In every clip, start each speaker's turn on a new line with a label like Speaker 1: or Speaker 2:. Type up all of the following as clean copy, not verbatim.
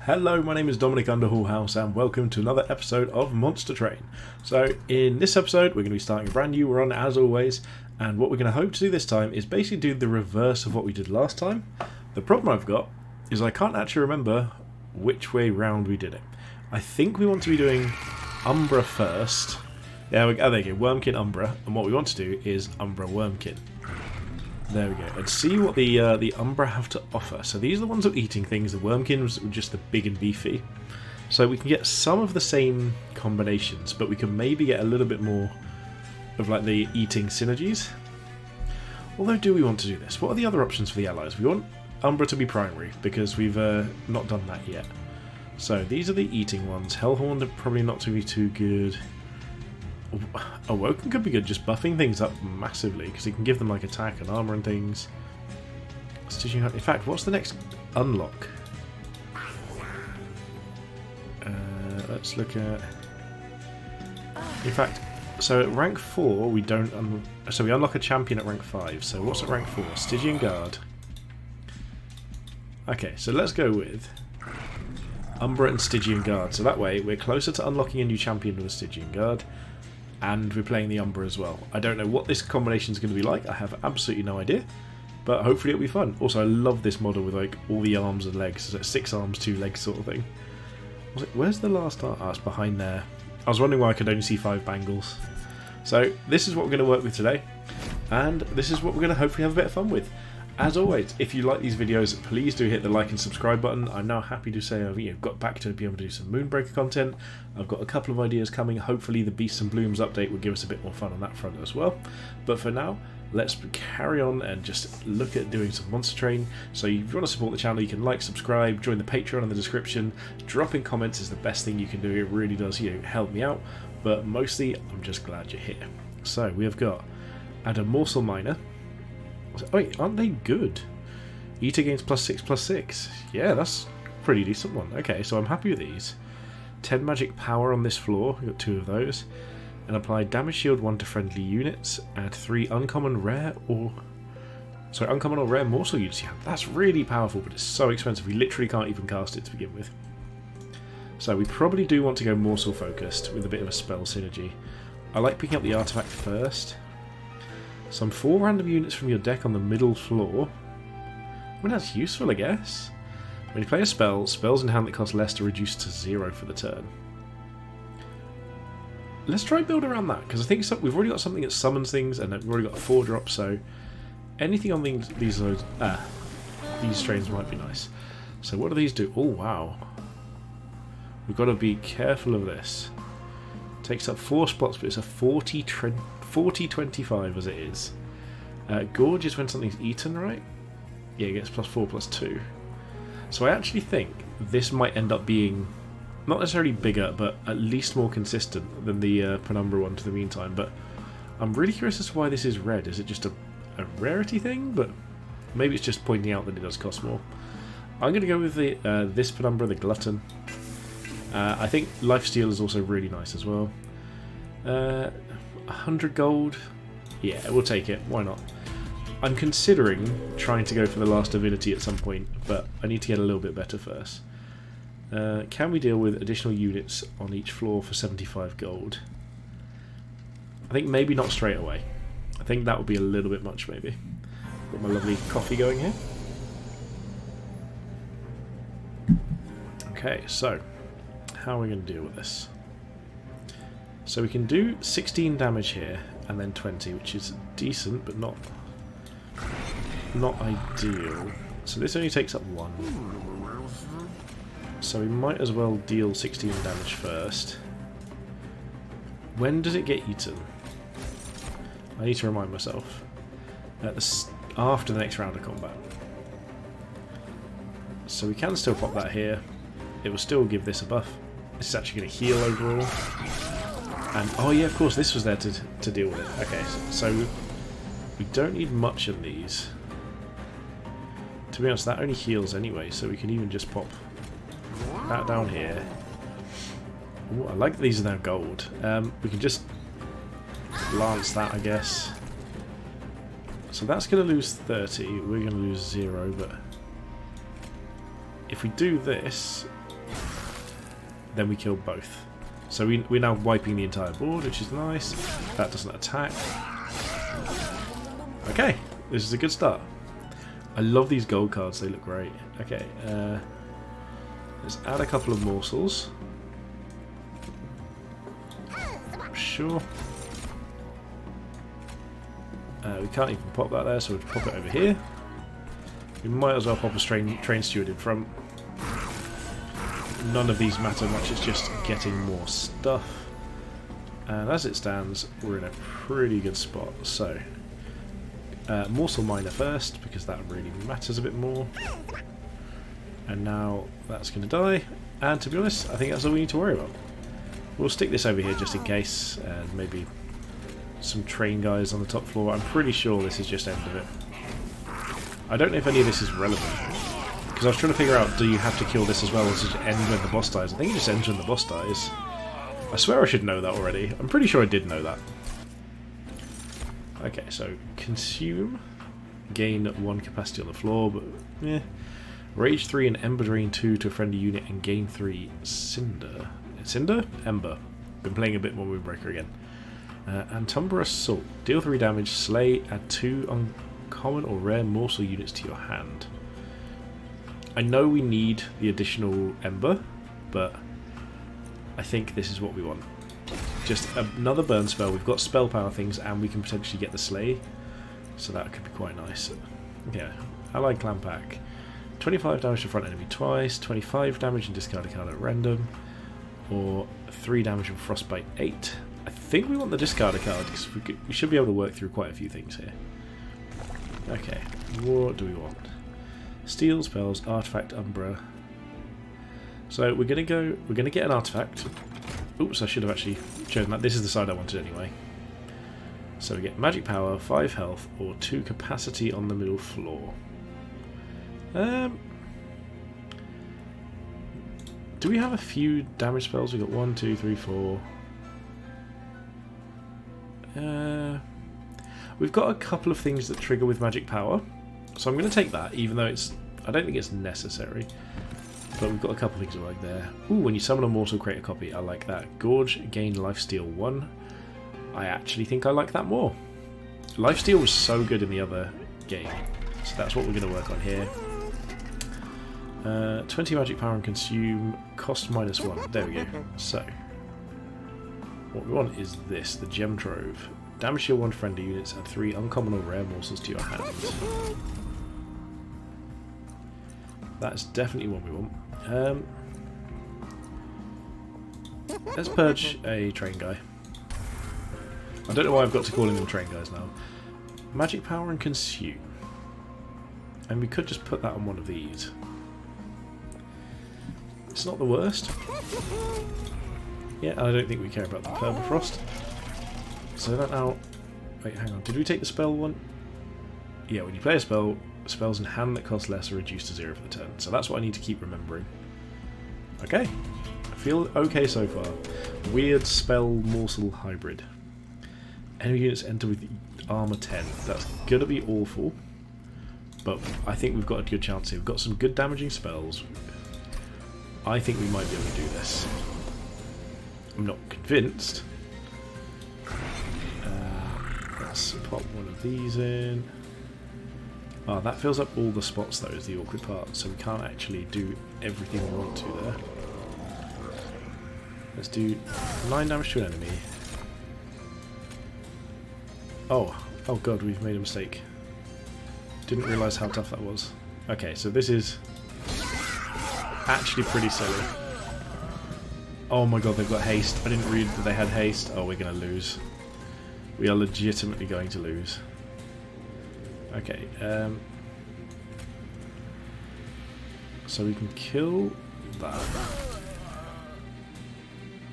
Speaker 1: Hello, my name is Dominic Underhallhouse and welcome to another episode of Monster Train. So in this episode we're going to be starting a brand new run as always, and what we're going to hope to do this time is basically do the reverse of what we did last time. The problem I've got is I can't actually remember which way round we did it. I think we want to be doing Umbra first. Yeah, there you go, Wurmkin Umbra, and what we want to do is Umbra Wurmkin. There we go, and see what the Umbra have to offer. So these are the ones that are eating things. The Wurmkins were just the big and beefy. So we can get some of the same combinations, but we can maybe get a little bit more of like the eating synergies. Although, do we want to do this? What are the other options for the allies? We want Umbra to be primary, because we've not done that yet. So these are the eating ones. Hellhorn are probably not to be too good. Awoken could be good, just buffing things up massively, because he can give them like attack and armor and things. In fact, what's the next unlock? Let's look at... In fact, so at rank 4 we don't... So we unlock a champion at rank 5, so what's at rank 4? Stygian Guard. Okay, so let's go with Umbra and Stygian Guard, so that way we're closer to unlocking a new champion with a Stygian Guard. And we're playing the Umbra as well. I don't know what this combination is going to be like. I have absolutely no idea. But hopefully it'll be fun. Also, I love this model with like all the arms and legs. It's like 6 arms, 2 legs sort of thing. Where's the last arm? Oh, it's behind there. I was wondering why I could only see 5 bangles. So this is what we're going to work with today. And this is what we're going to hopefully have a bit of fun with. As always, if you like these videos, please do hit the like and subscribe button. I'm now happy to say I've got back to be able to do some Moonbreaker content. I've got a couple of ideas coming. Hopefully the Beasts and Blooms update will give us a bit more fun on that front as well. But for now, let's carry on and just look at doing some Monster Train. So if you want to support the channel, you can like, subscribe, join the Patreon in the description. Dropping comments is the best thing you can do. It really does help me out. But mostly, I'm just glad you're here. So we have got Adam Morsel Miner. Wait, aren't they good? Eat against +6/+6. Yeah, that's a pretty decent one. Okay, so I'm happy with these. 10 magic power on this floor. We've got 2 of those. And apply damage shield 1 to friendly units. Add 3 uncommon or rare morsel units. Yeah, that's really powerful, but it's so expensive. We literally can't even cast it to begin with. So we probably do want to go morsel focused with a bit of a spell synergy. I like picking up the artifact first. Some 4 random units from your deck on the middle floor. I mean, that's useful, I guess. When you play a spell, spells in hand that cost less are reduced to 0 for the turn. Let's try and build around that, because I think we've already got something that summons things, and we've already got a 4-drop, so anything on these strains might be nice. So what do these do? Oh, wow. We've got to be careful of this. Takes up 4 spots, but it's a 40-25 as it is. Gorge is when something's eaten, right? Yeah, it gets +4/+2. So I actually think this might end up being not necessarily bigger, but at least more consistent than the Penumbra one to the meantime. But I'm really curious as to why this is red. Is it just a rarity thing? But maybe it's just pointing out that it does cost more. I'm going to go with this Penumbra, the Glutton. I think Lifesteal is also really nice as well. 100 gold? Yeah, we'll take it. Why not? I'm considering trying to go for the last divinity at some point, but I need to get a little bit better first. Can we deal with additional units on each floor for 75 gold? I think maybe not straight away. I think that would be a little bit much, maybe. Got my lovely coffee going here. Okay, so how are we going to deal with this? So we can do 16 damage here, and then 20, which is decent, but not ideal. So this only takes up 1. So we might as well deal 16 damage first. When does it get eaten? I need to remind myself. After the next round of combat. So we can still pop that here. It will still give this a buff. This is actually going to heal overall. And oh yeah, of course, this was there to deal with it. Okay, so we don't need much of these. To be honest, that only heals anyway, so we can even just pop that down here. Ooh, I like that these are now gold. We can just lance that, I guess. So that's going to lose 30. We're going to lose 0, but if we do this, then we kill both. So we're now wiping the entire board, which is nice. That doesn't attack. Okay, this is a good start. I love these gold cards, they look great. Okay, let's add a couple of morsels. Sure. We can't even pop that there, so we'll pop it over here. We might as well pop a train steward in front. None of these matter much, it's just getting more stuff. And as it stands, we're in a pretty good spot. So, morsel miner first, because that really matters a bit more. And now that's going to die. And to be honest, I think that's all we need to worry about. We'll stick this over here just in case, and maybe some train guys on the top floor. I'm pretty sure this is just end of it. I don't know if any of this is relevant, because I was trying to figure out, do you have to kill this as well, or does it end when the boss dies? I think it just ends when the boss dies. I swear I should know that already. I'm pretty sure I did know that. Okay, so consume, gain 1 capacity on the floor, but yeah. Rage 3 and Ember Drain 2 to a friendly unit and gain 3 Cinder. Cinder? Ember. Been playing a bit more Moonbreaker again. Antumbra Assault. Deal 3 damage, slay, add 2 uncommon or rare morsel units to your hand. I know we need the additional Ember, but I think this is what we want. Just another burn spell. We've got spell power things and we can potentially get the slay, so that could be quite nice. Yeah, Allied Clan Pack. 25 damage to front enemy twice, 25 damage and discard a card at random, or 3 damage and Frostbite 8. I think we want the discard a card because we should be able to work through quite a few things here. Okay, what do we want? Steel spells, artifact, Umbra. So we're gonna get an artifact. Oops, I should have actually chosen that. This is the side I wanted anyway. So we get magic power, 5 health, or 2 capacity on the middle floor. Do we have a few damage spells? We've got 1, 2, 3, 4. We've got a couple of things that trigger with magic power, so I'm going to take that, even though I don't think it's necessary. But we've got a couple of things I like there. Ooh, when you summon a mortal, create a copy. I like that. Gorge, gain lifesteal 1. I actually think I like that more. Lifesteal was so good in the other game, so that's what we're going to work on here. 20 magic power and consume, cost -1. There we go. So, what we want is this, the Gem Trove. Damage your 1 friendly units and 3 uncommon or rare morsels to your hand. That's definitely what we want. Let's purge a train guy. I don't know why I've got to calling them train guys now. Magic power and consume. And we could just put that on one of these. It's not the worst. Yeah, I don't think we care about the permafrost. So that now... Wait, hang on. Did we take the spell one? Yeah, when you play a spell, spells in hand that cost less are reduced to 0 for the turn. So that's what I need to keep remembering. Okay. I feel okay so far. Weird spell morsel hybrid. Enemy units enter with armor 10. That's gonna be awful. But I think we've got a good chance here. We've got some good damaging spells. I think we might be able to do this. I'm not convinced. Let's pop one of these in. Oh, that fills up all the spots though, is the awkward part, so we can't actually do everything we want to there. Let's do 9 damage to an enemy. Oh god, we've made a mistake. Didn't realise how tough that was. Okay, so this is actually pretty silly. Oh my god, they've got haste. I didn't read that they had haste. Oh, we're going to lose. We are legitimately going to lose. Okay, so we can kill that.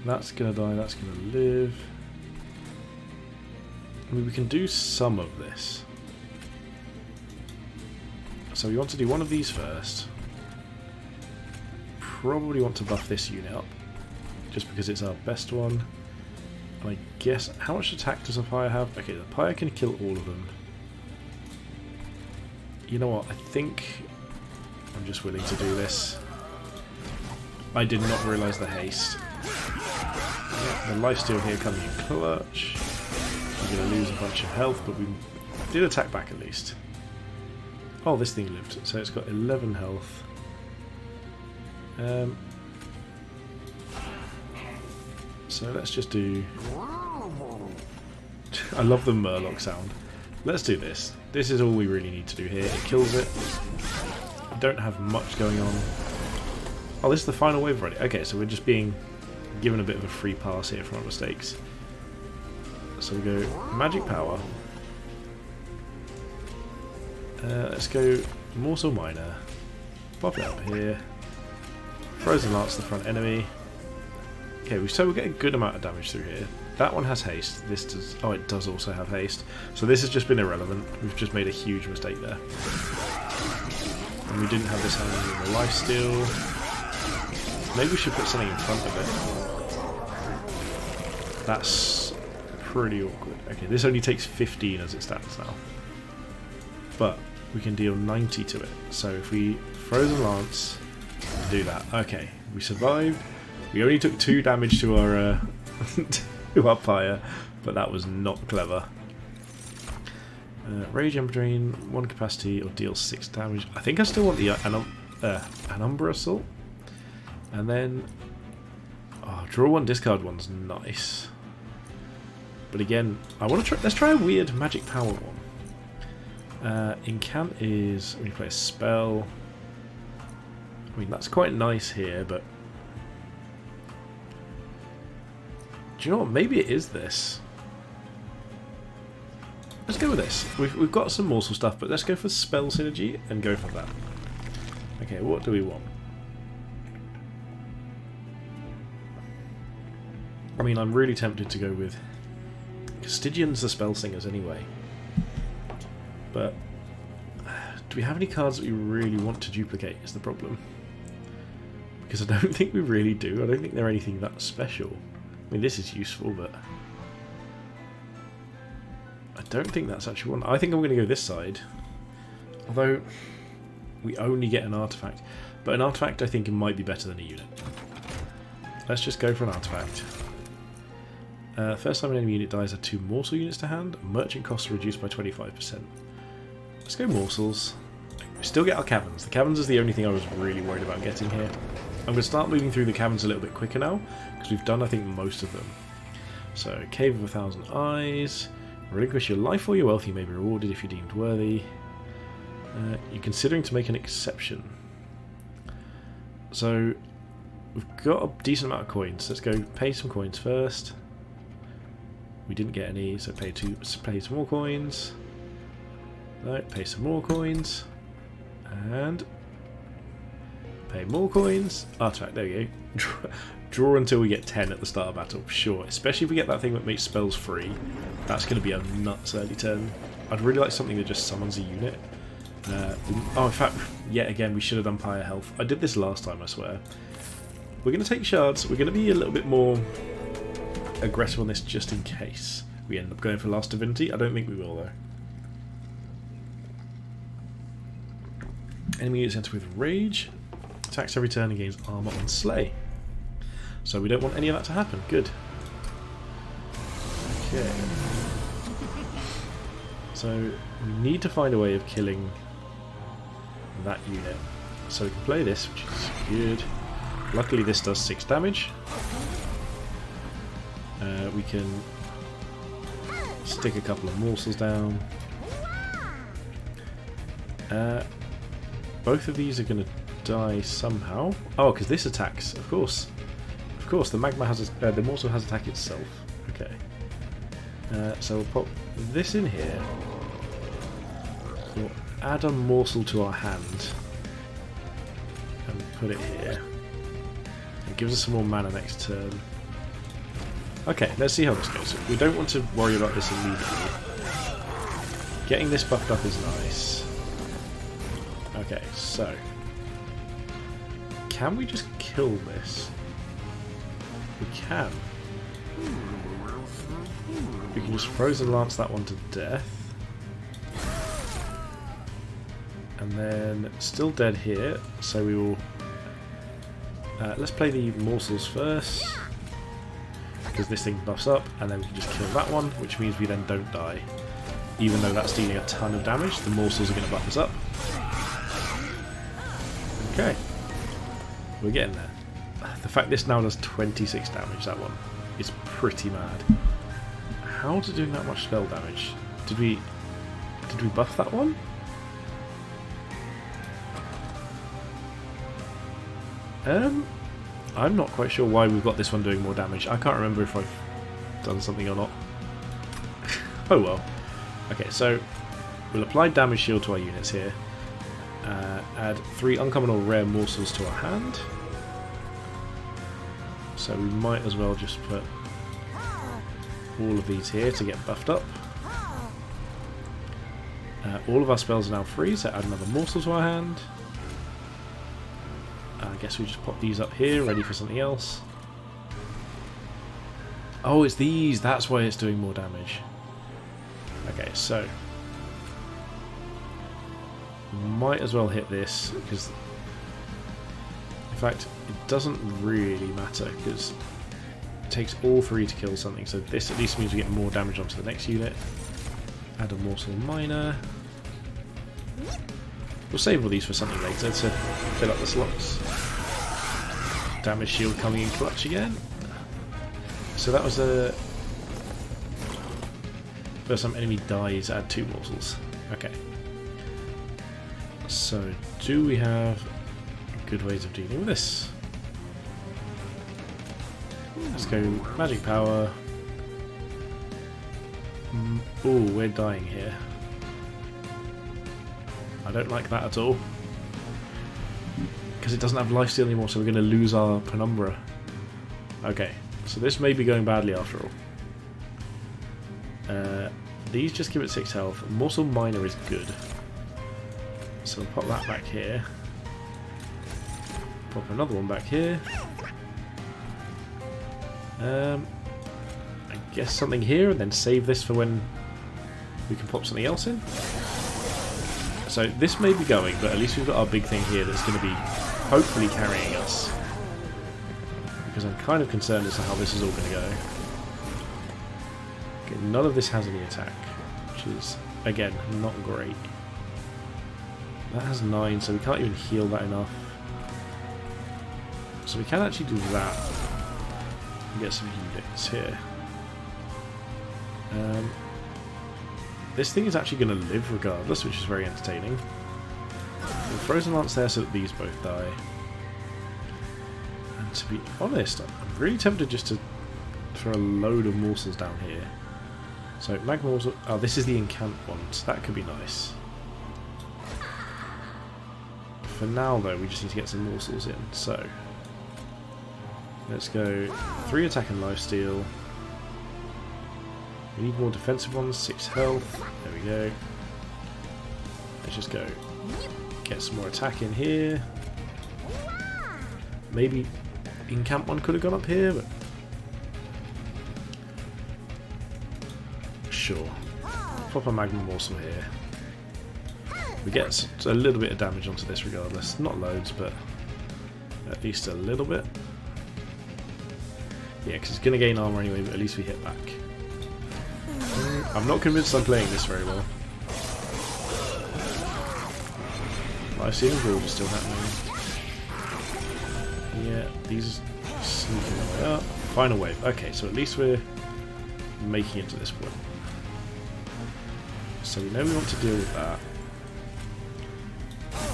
Speaker 1: That's going to die, that's going to live. I mean, we can do some of this. So we want to do one of these first. Probably want to buff this unit up, just because it's our best one. And I guess, how much attack does a pyre have? Okay, the pyre can kill all of them. You know what, I think I'm just willing to do this. I did not realise the haste. Yeah, the lifesteal here coming in clutch. We're going to lose a bunch of health, but we did attack back at least. Oh, this thing lived, so it's got 11 health. So let's just do... I love the Murloc sound. Let's do this. This is all we really need to do here. It kills it. We don't have much going on. Oh, this is the final wave already. Okay, so we're just being given a bit of a free pass here for our mistakes. So we go Magic Power. Let's go Morsel Miner. Pop it up here. Frozen Lance the front enemy. Okay, so we're getting a good amount of damage through here. That one has haste. This does. Oh, it does also have haste. So this has just been irrelevant. We've just made a huge mistake there. And we didn't have this hanging in the lifesteal. Maybe we should put something in front of it. That's pretty awkward. Okay, this only takes 15 as it stands now. But we can deal 90 to it. So if we Frozen Lance, do that. Okay, we survived. We only took 2 damage to our to our pyre, but that was not clever. Rage Ember Drain, 1 capacity, or deal 6 damage. I think I still want the Umbra Assault. And then draw 1, discard 1's nice. But again, I want to try. Let's try a weird magic power one. Incant is when you play a spell. I mean, that's quite nice here, but do you know what? Maybe it is this. Let's go with this. We've got some morsel stuff, but let's go for spell synergy and go for that. Okay, what do we want? I mean, I'm really tempted to go with Stygian's the spell singers anyway. But do we have any cards that we really want to duplicate is the problem. Because I don't think we really do. I don't think they're anything that special. I mean, this is useful, but I don't think that's actually one. I think I'm going to go this side. Although we only get an artifact. But an artifact I think it might be better than a unit. Let's just go for an artifact. First time an enemy unit dies, have 2 morsel units to hand. Merchant costs are reduced by 25%. Let's go morsels. We still get our caverns. The caverns is the only thing I was really worried about getting here. I'm going to start moving through the caverns a little bit quicker now, because we've done, I think, most of them. So, Cave of 1,000 Eyes. Relinquish your life or your wealth. You may be rewarded if you're deemed worthy. You're considering to make an exception. So, we've got a decent amount of coins. Let's go pay some coins first. We didn't get any, so pay some more coins. No, pay some more coins. And pay more coins. Artifact, there we go. Draw until we get 10 at the start of battle. Sure, especially if we get that thing that makes spells free. That's going to be a nuts early turn. I'd really like something that just summons a unit. Oh, in fact, yet again, we should have done Pyre Health. I did this last time, I swear. We're going to take shards. We're going to be a little bit more aggressive on this just in case we end up going for Last Divinity. I don't think we will, though. Enemy units enter with Rage. Attacks every turn and gains armor on Slay. So we don't want any of that to happen. Good. Okay. So we need to find a way of killing that unit. So we can play this, which is good. Luckily this does 6 damage. We can stick a couple of morsels down. Both of these are going to die somehow. Oh, because this attacks, of course. Of course, the magma has the morsel has attack itself. Okay. So we'll pop this in here. We'll add a morsel to our hand and put it here. It gives us some more mana next turn. Okay, let's see how this goes. We don't want to worry about this immediately. Getting this buffed up is nice. Okay, so can we just kill this? We can. We can just Frozen Lance that one to death. And then still dead here, so we will Let's play the morsels first, because this thing buffs up, and then we can just kill that one, which means we then don't die. Even though that's dealing a ton of damage, the morsels are going to buff us up. Okay. We're getting there. The fact this now does 26 damage, that one, is pretty mad. How's it doing that much spell damage? Did we buff that one? I'm not quite sure why we've got this one doing more damage. I can't remember if I've done something or not. Oh well. Okay, so we'll apply damage shield to our units here. Add 3 uncommon or rare morsels to our hand. So we might as well just put all of these here to get buffed up. All of our spells are now free, so add another morsel to our hand. I guess we just pop these up here, ready for something else. Oh, it's these, that's why it's doing more damage. Okay, so might as well hit this, because in fact it doesn't really matter, because it takes all 3 to kill something, so this at least means we get more damage onto the next unit. Add a morsel miner. We'll save all these for something later to fill up the slots. Damage shield coming in clutch again. So that was a... First time enemy dies, add 2 morsels. Okay. So, do we have good ways of dealing with this? Let's go magic power. Oh, we're dying here. I don't like that at all. Because it doesn't have lifesteal anymore, so we're going to lose our Penumbra. Okay, so this may be going badly after all. These just give it 6 health. Morsel Miner is good. So we'll pop that back here. Pop another one back here. I guess something here, and then save this for when we can pop something else in. So this may be going, but at least we've got our big thing here that's going to be hopefully carrying us. Because I'm kind of concerned as to how this is all going to go. Okay, none of this has any attack, which is, again, not great. That has 9, so we can't even heal that enough. So we can actually do that. And get some units here. This thing is actually going to live regardless, which is very entertaining. The Frozen Lance there so that these both die. And to be honest, I'm really tempted just to throw a load of morsels down here. So, Mag Morsel... Oh, this is the Incant one, so that could be nice. For now, though, we just need to get some morsels in, so... Let's go 3 attack and lifesteal. We need more defensive ones, 6 health. There we go. Let's just go get some more attack in here. Maybe Incant one could have gone up here, but sure. Pop a Magma Morsel here. We get a little bit of damage onto this regardless. Not loads, but at least a little bit. Yeah, because it's going to gain armor anyway, but at least we hit back. I'm not convinced I'm playing this very well. Life Stealing Gorge is still happening. Yeah, these are sneaking their way up. Final wave. Okay, so at least we're making it to this point. So we know we want to deal with that.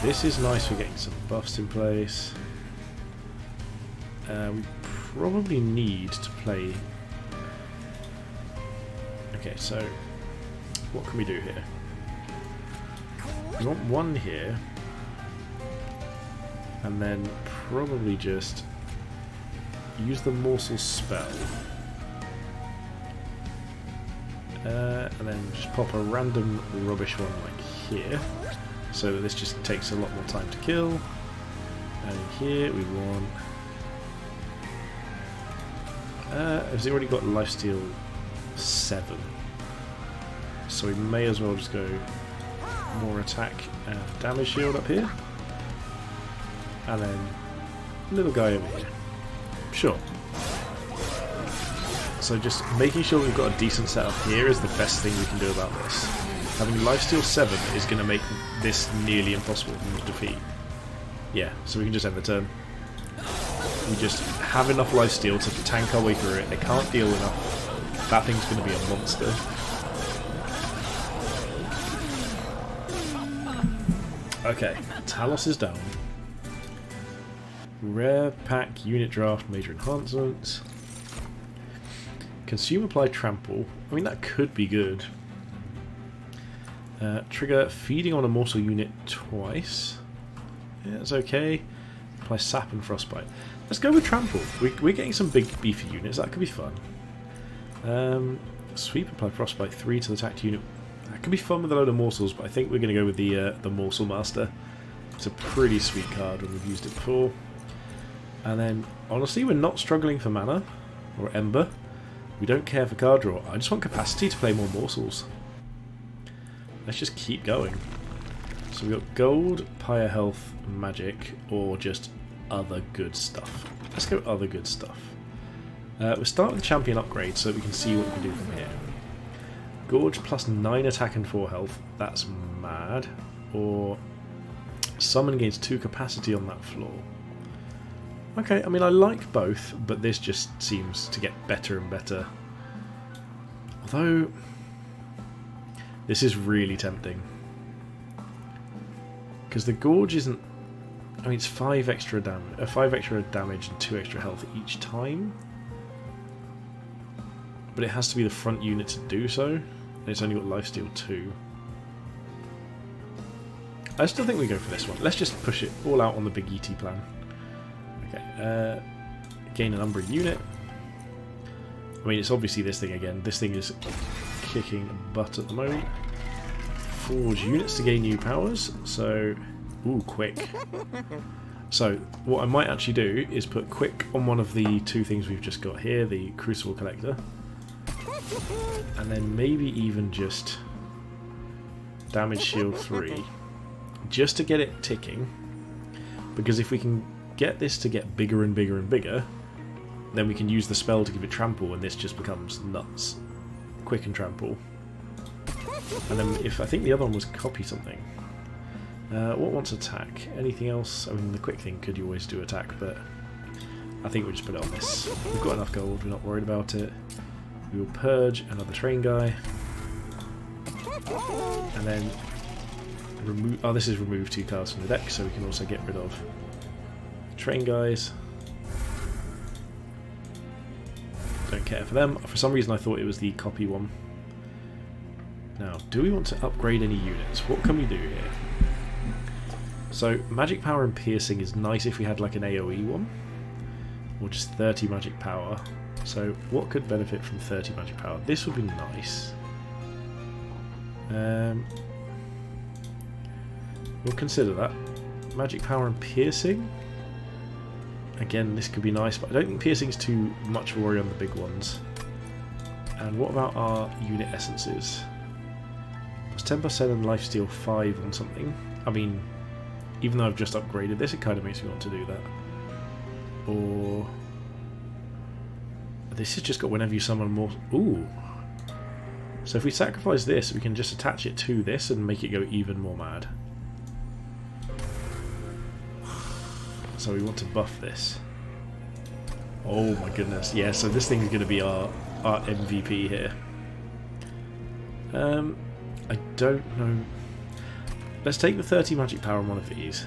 Speaker 1: This is nice for getting some buffs in place. We probably need to play... Okay, so what can we do here? We want one here, and then probably just use the Morsel spell, and then just pop a random rubbish one like here, so that this just takes a lot more time to kill. And here we want... has it already got lifesteal 7? So we may as well just go more attack and damage shield up here, and then little guy over here. Sure. So just making sure we've got a decent setup here is the best thing we can do about this. Having lifesteal 7 is going to make this nearly impossible to defeat. Yeah, so we can just end the turn. We just have enough lifesteal to tank our way through it. They can't deal enough. That thing's going to be a monster. Okay, Talos is down. Rare pack, unit draft, major enhancements. Consume, apply, trample. I mean, that could be good. Trigger feeding on a morsel unit twice. Yeah, that's okay. Apply sap and frostbite. Let's go with trample. We're getting some big beefy units. That could be fun. Sweep, apply frostbite 3 to the attacked unit. That could be fun with a load of morsels, but I think we're going to go with the morsel master. It's a pretty sweet card when we've used it before. And then, honestly, we're not struggling for mana or ember. We don't care for card draw. I just want capacity to play more morsels. Let's just keep going. So we've got gold, pyre health, magic, or just other good stuff. Let's go other good stuff. We'll start with the champion upgrade so that we can see what we can do from here. Gorge plus 9 attack and 4 health. That's mad. Or summon gains 2 capacity on that floor. Okay, I mean, I like both, but this just seems to get better and better. Although, this is really tempting. Because the Gorge isn't... I mean, it's 5 extra damage and 2 extra health each time. But it has to be the front unit to do so. And it's only got lifesteal 2. I still think we go for this one. Let's just push it all out on the big ET plan. Okay, gain an Umbra unit. I mean, it's obviously this thing again. This thing is kicking butt at the moment. Forge units to gain new powers. So, ooh, quick. So, what I might actually do is put quick on one of the 2 things we've just got here, the Crucible Collector. And then maybe even just damage shield 3. Just to get it ticking. Because if we can get this to get bigger and bigger and bigger, then we can use the spell to give it trample and this just becomes nuts. Quick and trample. And then if I think the other one was copy something. What wants attack? Anything else? I mean, the quick thing could you always do attack, but I think we'll just put it on this. We've got enough gold, we're not worried about it. We will purge another train guy. And then remove... Oh, this is remove 2 cards from the deck, so we can also get rid of train guys. Don't care for them. For some reason I thought it was the copy one. Now, do we want to upgrade any units? What can we do here? So, magic power and piercing is nice if we had like an AoE one. Or just 30 magic power. So, what could benefit from 30 magic power? This would be nice. We'll consider that. Magic power and piercing. Again, this could be nice, but I don't think piercing's too much of a worry on the big ones. And what about our unit essences? Plus 10% and lifesteal 5 on something. I mean, even though I've just upgraded this, it kind of makes me want to do that. Or... this has just got whenever you summon more... Ooh! So if we sacrifice this, we can just attach it to this and make it go even more mad. So we want to buff this. Oh my goodness, yeah, so this thing is going to be our MVP here. I don't know. Let's take the 30 magic power on one of these.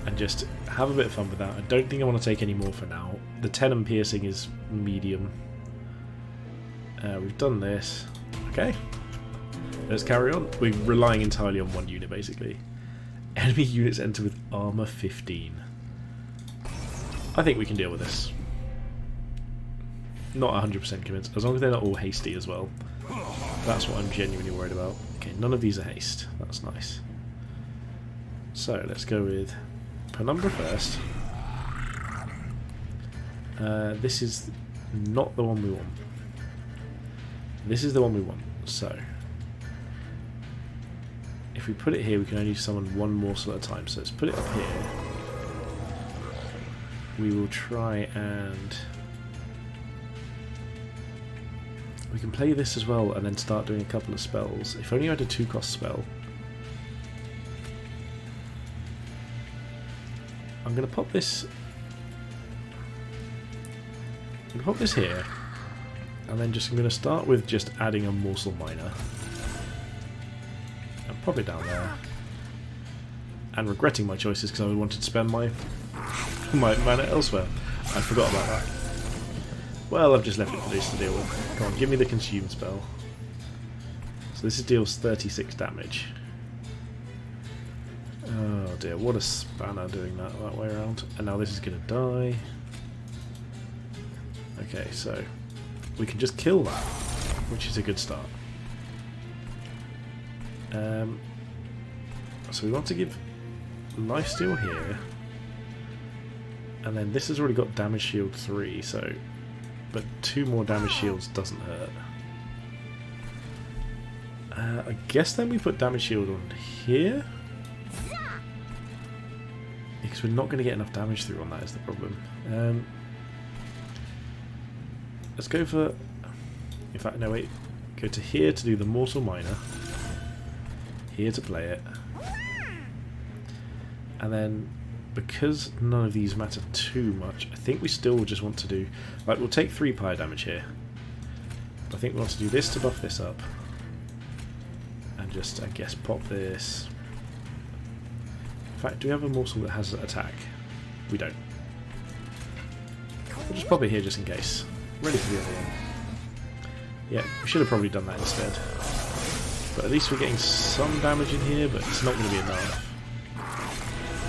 Speaker 1: And just have a bit of fun with that. I don't think I want to take any more for now. The 10 and piercing is medium. We've done this. Okay. Let's carry on. We're relying entirely on one unit, basically. Enemy units enter with armor 15. I think we can deal with this. Not 100% convinced, as long as they're not all hasty as well. That's what I'm genuinely worried about. Okay, none of these are haste. That's nice. So, let's go with Penumbra first. This is not the one we want. This is the one we want. So, if we put it here, we can only summon one morsel at a time. So let's put it up here. we will try and... We can play this as well and then start doing a couple of spells. If only I had a 2-cost spell. I'm going to pop this... I'm going to pop this here. And then I'm going to start with just adding a morsel miner. And pop it down there. And regretting my choices because I wanted to spend my mana elsewhere. I forgot about that. Well, I've just left it for this to deal with. Come on, give me the consume spell. So this deals 36 damage. Oh dear, what a spanner doing that way around. And now this is going to die. Okay, so we can just kill that, which is a good start. So we want to give lifesteal here. And then this has already got damage shield 3, so... But 2 more damage shields doesn't hurt. I guess then we put damage shield on here? Because we're not going to get enough damage through on that is the problem. Let's go for... In fact, no wait. Go to here to do the Morsel Miner. Here to play it. And then... Because none of these matter too much, I think we still just want to do... Right, we'll take 3 pyre damage here. But I think we want to do this to buff this up. And just, I guess, pop this. In fact, do we have a morsel that has attack? We don't. We'll just pop it here just in case. Ready for the other one. Yeah, we should have probably done that instead. But at least we're getting some damage in here, but it's not going to be enough.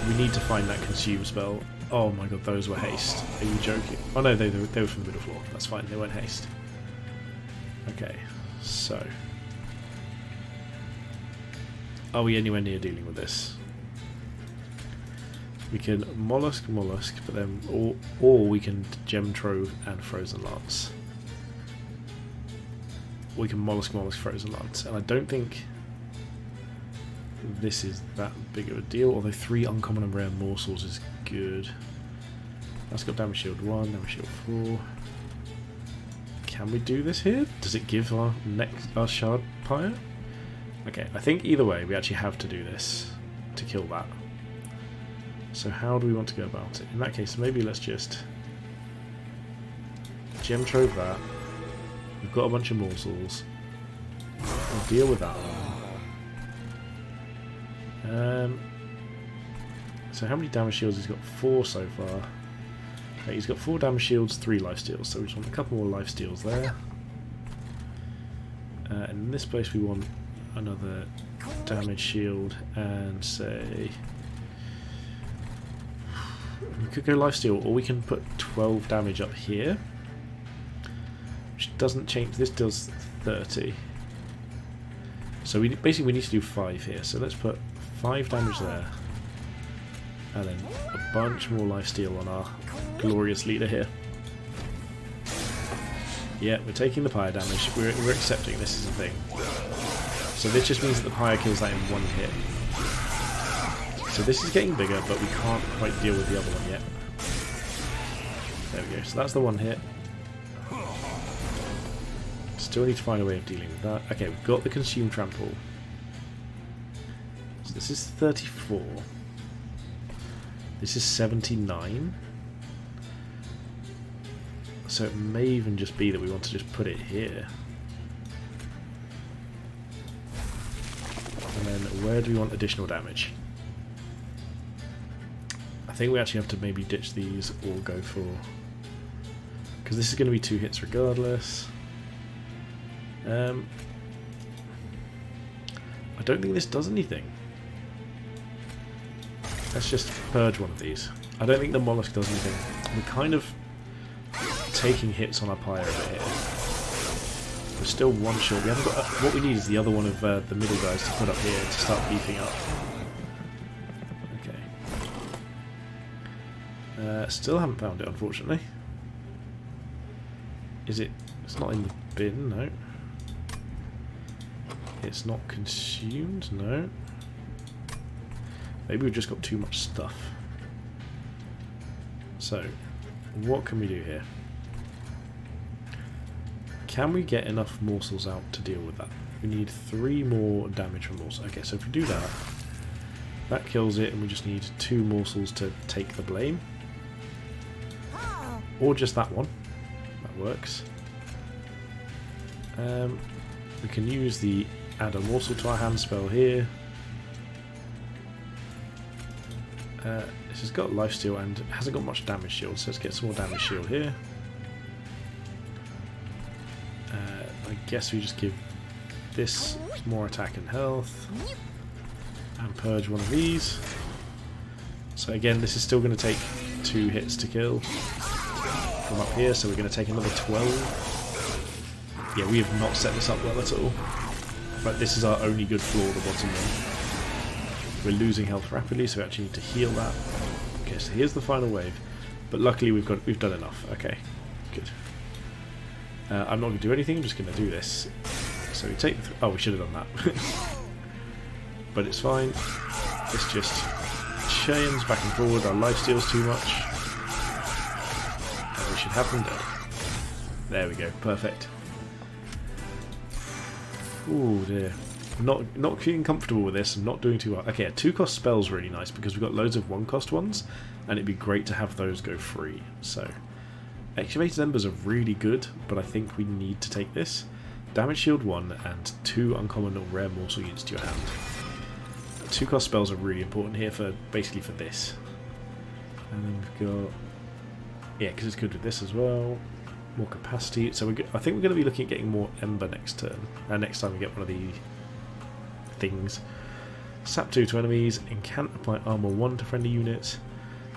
Speaker 1: We need to find that consume spell. Oh my god, those were haste. Are you joking? Oh no, they were from the middle floor. That's fine, they weren't haste. Okay, so... Are we anywhere near dealing with this? We can mollusk, but then... Or we can gem trove and frozen lance. We can mollusk, frozen lance. And I don't think... This is that big of a deal, although 3 uncommon and rare morsels is good. That's got damage shield 1, damage shield 4. Can we do this here? Does it give our shard pyre? Okay, I think either way we actually have to do this to kill that. So how do we want to go about it? In that case, maybe let's just gem trove that. We've got a bunch of morsels. We'll deal with that one. So how many damage shields? He's got 4 so far. Okay, he's got 4 damage shields, 3 life steals, so we just want a couple more life steals there. In this place we want another damage shield and say... We could go life steal, or we can put 12 damage up here. Which doesn't change, this does 30. So we need to do 5 here, so let's put 5 damage there. And then a bunch more lifesteal on our glorious leader here. Yeah, we're taking the pyre damage. We're accepting this is a thing. So this just means that the pyre kills that in 1 hit. So this is getting bigger, but we can't quite deal with the other one yet. There we go. So that's the 1 hit. Still need to find a way of dealing with that. Okay, we've got the consume trample. So this is 34. This is 79. So it may even just be that we want to just put it here. And then where do we want additional damage? I think we actually have to maybe ditch these or go for... Because this is going to be 2 hits regardless. I don't think this does anything. Let's just purge one of these. I don't think the mollusk does anything. We're kind of taking hits on our pyre over here. We're still 1 short. We haven't got. What we need is the other one of the middle guys to put up here to start beefing up. Okay. Still haven't found it, unfortunately. Is it? It's not in the bin, no. It's not consumed, no. Maybe we've just got too much stuff. So, what can we do here? Can we get enough morsels out to deal with that? We need 3 more damage from morsels. Okay, so if we do that, that kills it, and we just need 2 morsels to take the blame. Or just that one. That works. We can use the add a morsel to our hand spell here. This has got lifesteal and hasn't got much damage shield, so let's get some more damage shield here. I guess we just give this more attack and health and purge one of these. So again, this is still going to take 2 hits to kill from up here, so we're going to take another 12. Yeah, we have not set this up well at all. But this is our only good floor, the bottom one. We're losing health rapidly, so we actually need to heal that. Okay, so here's the final wave. But luckily we've done enough. Okay, good. I'm not going to do anything, I'm just going to do this. So we take... oh, we should have done that. But it's fine. This just chains back and forward. Our life steals too much. And we should have them dead. There we go. Perfect. Oh dear. Not feeling comfortable with this and not doing too well. Okay, a 2-cost spell's really nice because we've got loads of 1-cost ones, and it'd be great to have those go free. So, Excavated Embers are really good, but I think we need to take this. Damage shield 1 and 2 uncommon or rare morsel units to your hand. 2-cost spells are really important here for basically for this. And then we've got... yeah, because it's good with this as well. More capacity. So I think we're going to be looking at getting more Ember next turn. Next time we get one of the things. Sap 2 to enemies. And can't apply armor 1 to friendly units.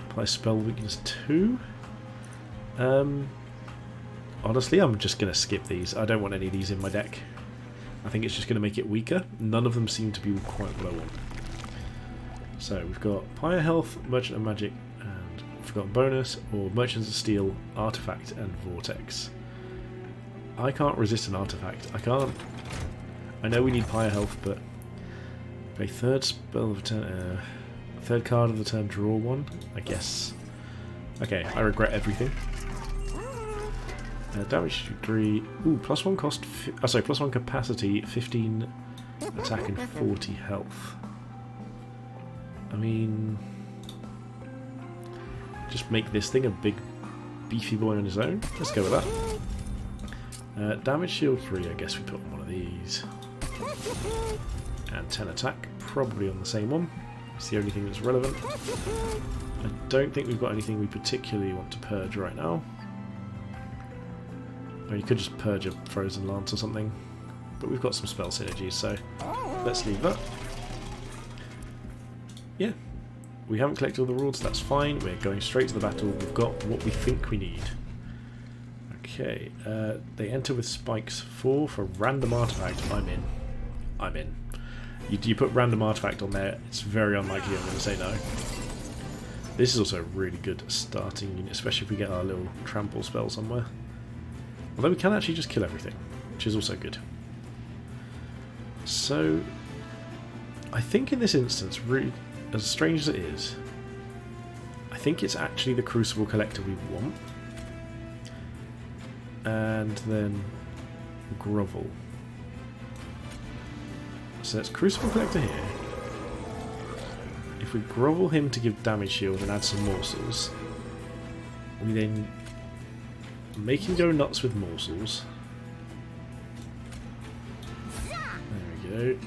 Speaker 1: Apply spell weakness 2. Honestly, I'm just going to skip these. I don't want any of these in my deck. I think it's just going to make it weaker. None of them seem to be quite what I want. So we've got Pyre Health, Merchant of Magic, and Forgotten Bonus, or Merchants of Steel, Artifact, and Vortex. I can't resist an artifact. I can't. I know we need Pyre Health, but a third spell of the turn, third card of the turn, draw 1. I guess. Okay, I regret everything. Damage 3. Ooh, +1 cost. Sorry, +1 capacity, 15 attack, and 40 health. I mean, just make this thing a big, beefy boy on his own. Let's go with that. Damage shield 3. I guess we put on one of these. And 10 attack, probably on the same one. It's the only thing that's relevant. I don't think we've got anything we particularly want to purge right now. Or you could just purge a Frozen Lance or something. But we've got some spell synergies, so let's leave that. Yeah, we haven't collected all the rewards, that's fine. We're going straight to the battle. We've got what we think we need. Okay, they enter with spikes 4 for random artifact. I'm in. I'm in. You put random artifact on there, it's very unlikely I'm going to say no. This is also a really good starting unit, especially if we get our little trample spell somewhere. Although we can actually just kill everything, which is also good. So, I think in this instance, really, as strange as it is, I think it's actually the Crucible Collector we want. And then Grovel. So it's Crucible Collector here. If we grovel him to give damage shield and add some morsels, we then make him go nuts with morsels. There we go.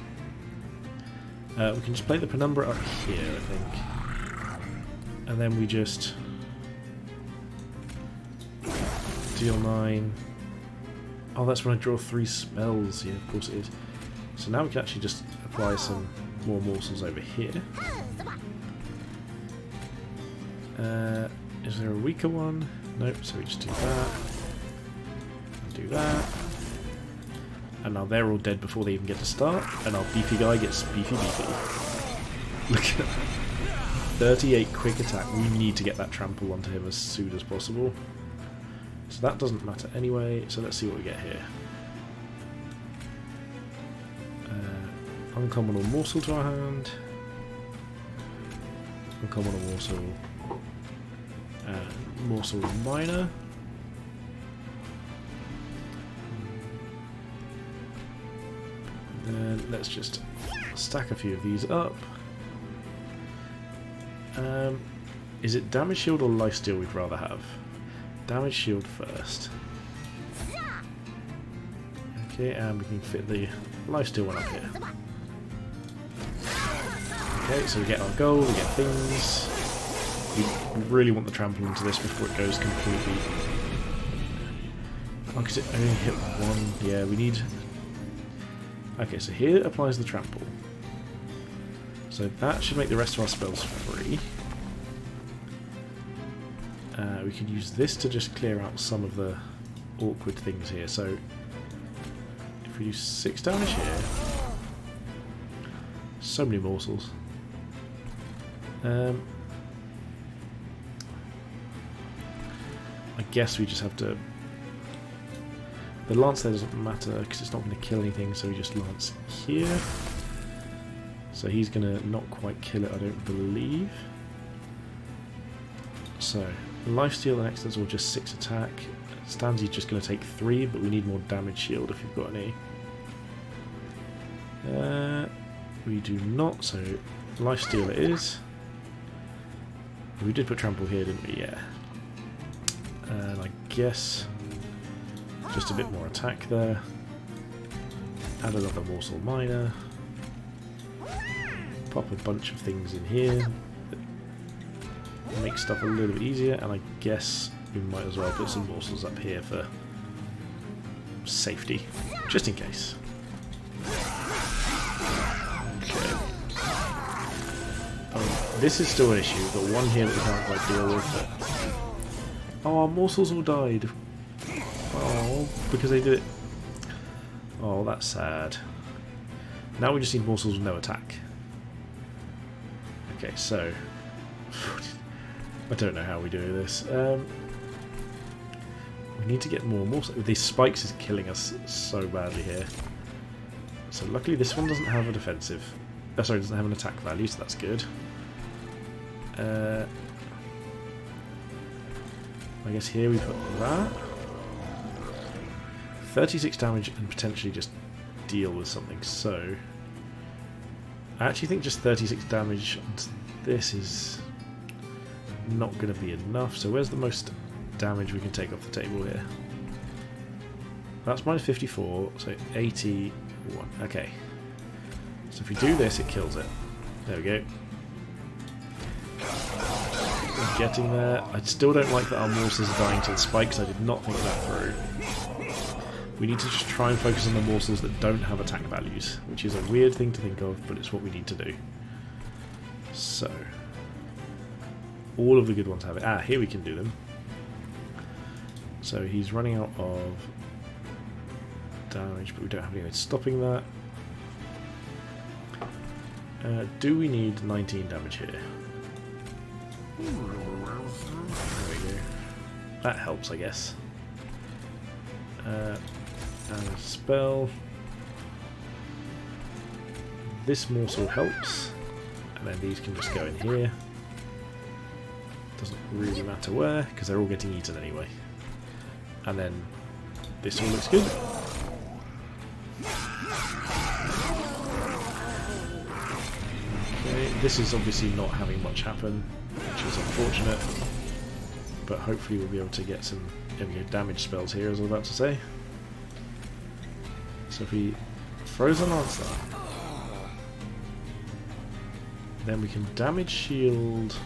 Speaker 1: We can just play the Penumbra up here, I think. And then we just deal 9. Oh, that's when I draw 3 spells. Yeah, of course it is. So now we can actually just apply some more morsels over here. Is there a weaker one? Nope, so we just do that. And do that. And now they're all dead before they even get to start. And our beefy guy gets beefy. Look at that. 38 quick attack. We need to get that trample onto him as soon as possible. So that doesn't matter anyway. So let's see what we get here. Uncommon or morsel to our hand. Uncommon or morsel. And morsel miner. Then let's just stack a few of these up. Is it damage shield or lifesteal we'd rather have? Damage shield first. Okay, and we can fit the lifesteal one up here. Okay, so we get our gold, we get things. We really want the trample into this before it goes completely. Oh, because it only hit one. Yeah, we need. Okay, so here applies the trample. So that should make the rest of our spells free. We could use this to just clear out some of the awkward things here. So if we do 6 damage here, so many morsels. I guess we just have to. The lance there doesn't matter because it's not going to kill anything, so we just lance here. So he's going to not quite kill it, I don't believe. So lifesteal and excellence will just 6 attack. Stanzy's just going to take 3, but we need more damage shield if you've got any. We do not, so lifesteal it is. We did put trample here, didn't we? Yeah. And I guess just a bit more attack there. Add another morsel miner. Pop a bunch of things in here. Make stuff a little bit easier, and I guess we might as well put some morsels up here for safety, just in case. Okay. This is still an issue. We've got one here that we can't quite deal with. But oh, our morsels all died. Oh, because they did it. Oh, that's sad. Now we just need morsels with no attack. Okay, so I don't know how we do this. We need to get more morsels. These spikes is killing us so badly here. So luckily this one doesn't have a defensive. Sorry, doesn't have an attack value, so that's good. I guess here we put that. 36 damage and potentially just deal with something. So I actually think just 36 damage onto this is not going to be enough. So where's the most damage we can take off the table here? That's minus 54, so 81. Okay. So if we do this, it kills it. There we go. We're getting there. I still don't like that our morsels are dying to the spikes. I did not think that through. We need to just try and focus on the morsels that don't have attack values, which is a weird thing to think of, but it's what we need to do. So, all of the good ones have it. Ah, here we can do them. So he's running out of damage, but we don't have any way of stopping that. Do we need 19 damage here? There we go. That helps, I guess. And a spell. This morsel helps, and then these can just go in here. Doesn't really matter where, because they're all getting eaten anyway. And then this all looks good. Okay, this is obviously not having much happen, which is unfortunate. But hopefully we'll be able to get some damage spells here, as I was about to say. So if we Frozen Lancer, then we can damage shield.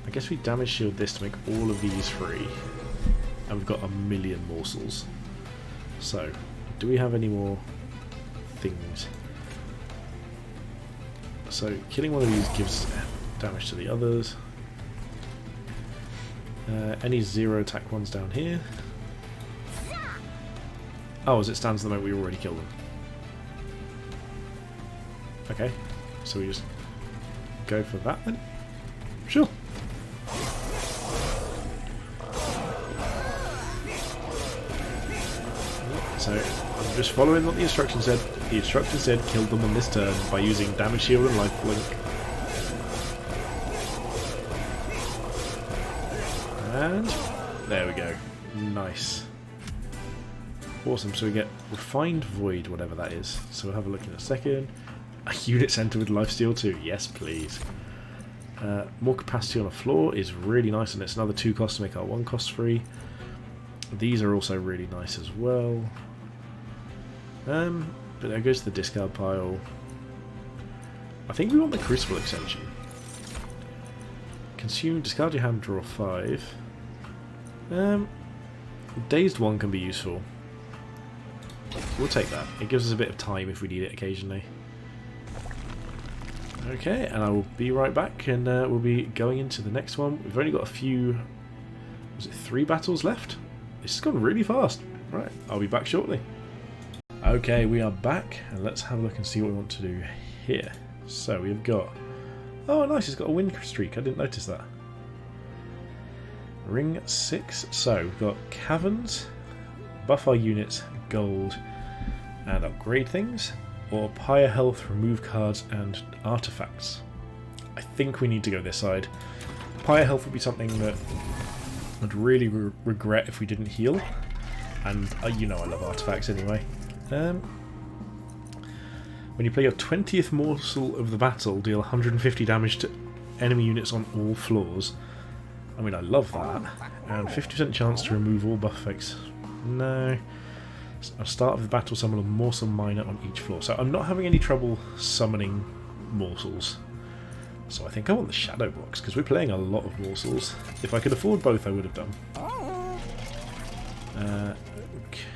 Speaker 1: I guess we damage shield this to make all of these free, and we've got 1,000,000 morsels. So, do we have any more things? So, killing one of these gives damage to the others. Any 0 attack ones down here? Oh, as it stands at the moment, we already killed them. Okay, so we just go for that then? Sure. So, I'm just following what the instruction said. The instruction said kill them on this turn by using damage shield and life blink. And there we go. Nice. Awesome, so we get Refined Void, whatever that is. So we'll have a look in a second. A unit centre with lifesteal too, yes please. More capacity on a floor is really nice, and it's another 2 costs to make our 1 cost free. These are also really nice as well. But there goes the discard pile. I think we want the Crucible extension. Consume, discard your hand, draw 5. Dazed 1 can be useful. We'll take that. It gives us a bit of time if we need it occasionally. Okay, and I will be right back, and we'll be going into the next one. We've only got a few... Was it 3 battles left? This has gone really fast. Right, I'll be back shortly. Okay, we are back, and let's have a look and see what we want to do here. So we've got... Oh, nice, it's got a win streak. I didn't notice that. Ring 6. So we've got caverns, buff our units, gold, and upgrade things, or higher health, remove cards, and artifacts. I think we need to go this side. Higher health would be something that I'd really regret if we didn't heal, and you know I love artifacts anyway. When you play your 20th morsel of the battle, deal 150 damage to enemy units on all floors. I mean, I love that. And 50% chance to remove all buff effects. No. At the start of the battle, summon a morsel miner on each floor. So I'm not having any trouble summoning morsels. So I think I want the shadow box, because we're playing a lot of morsels. If I could afford both, I would have done.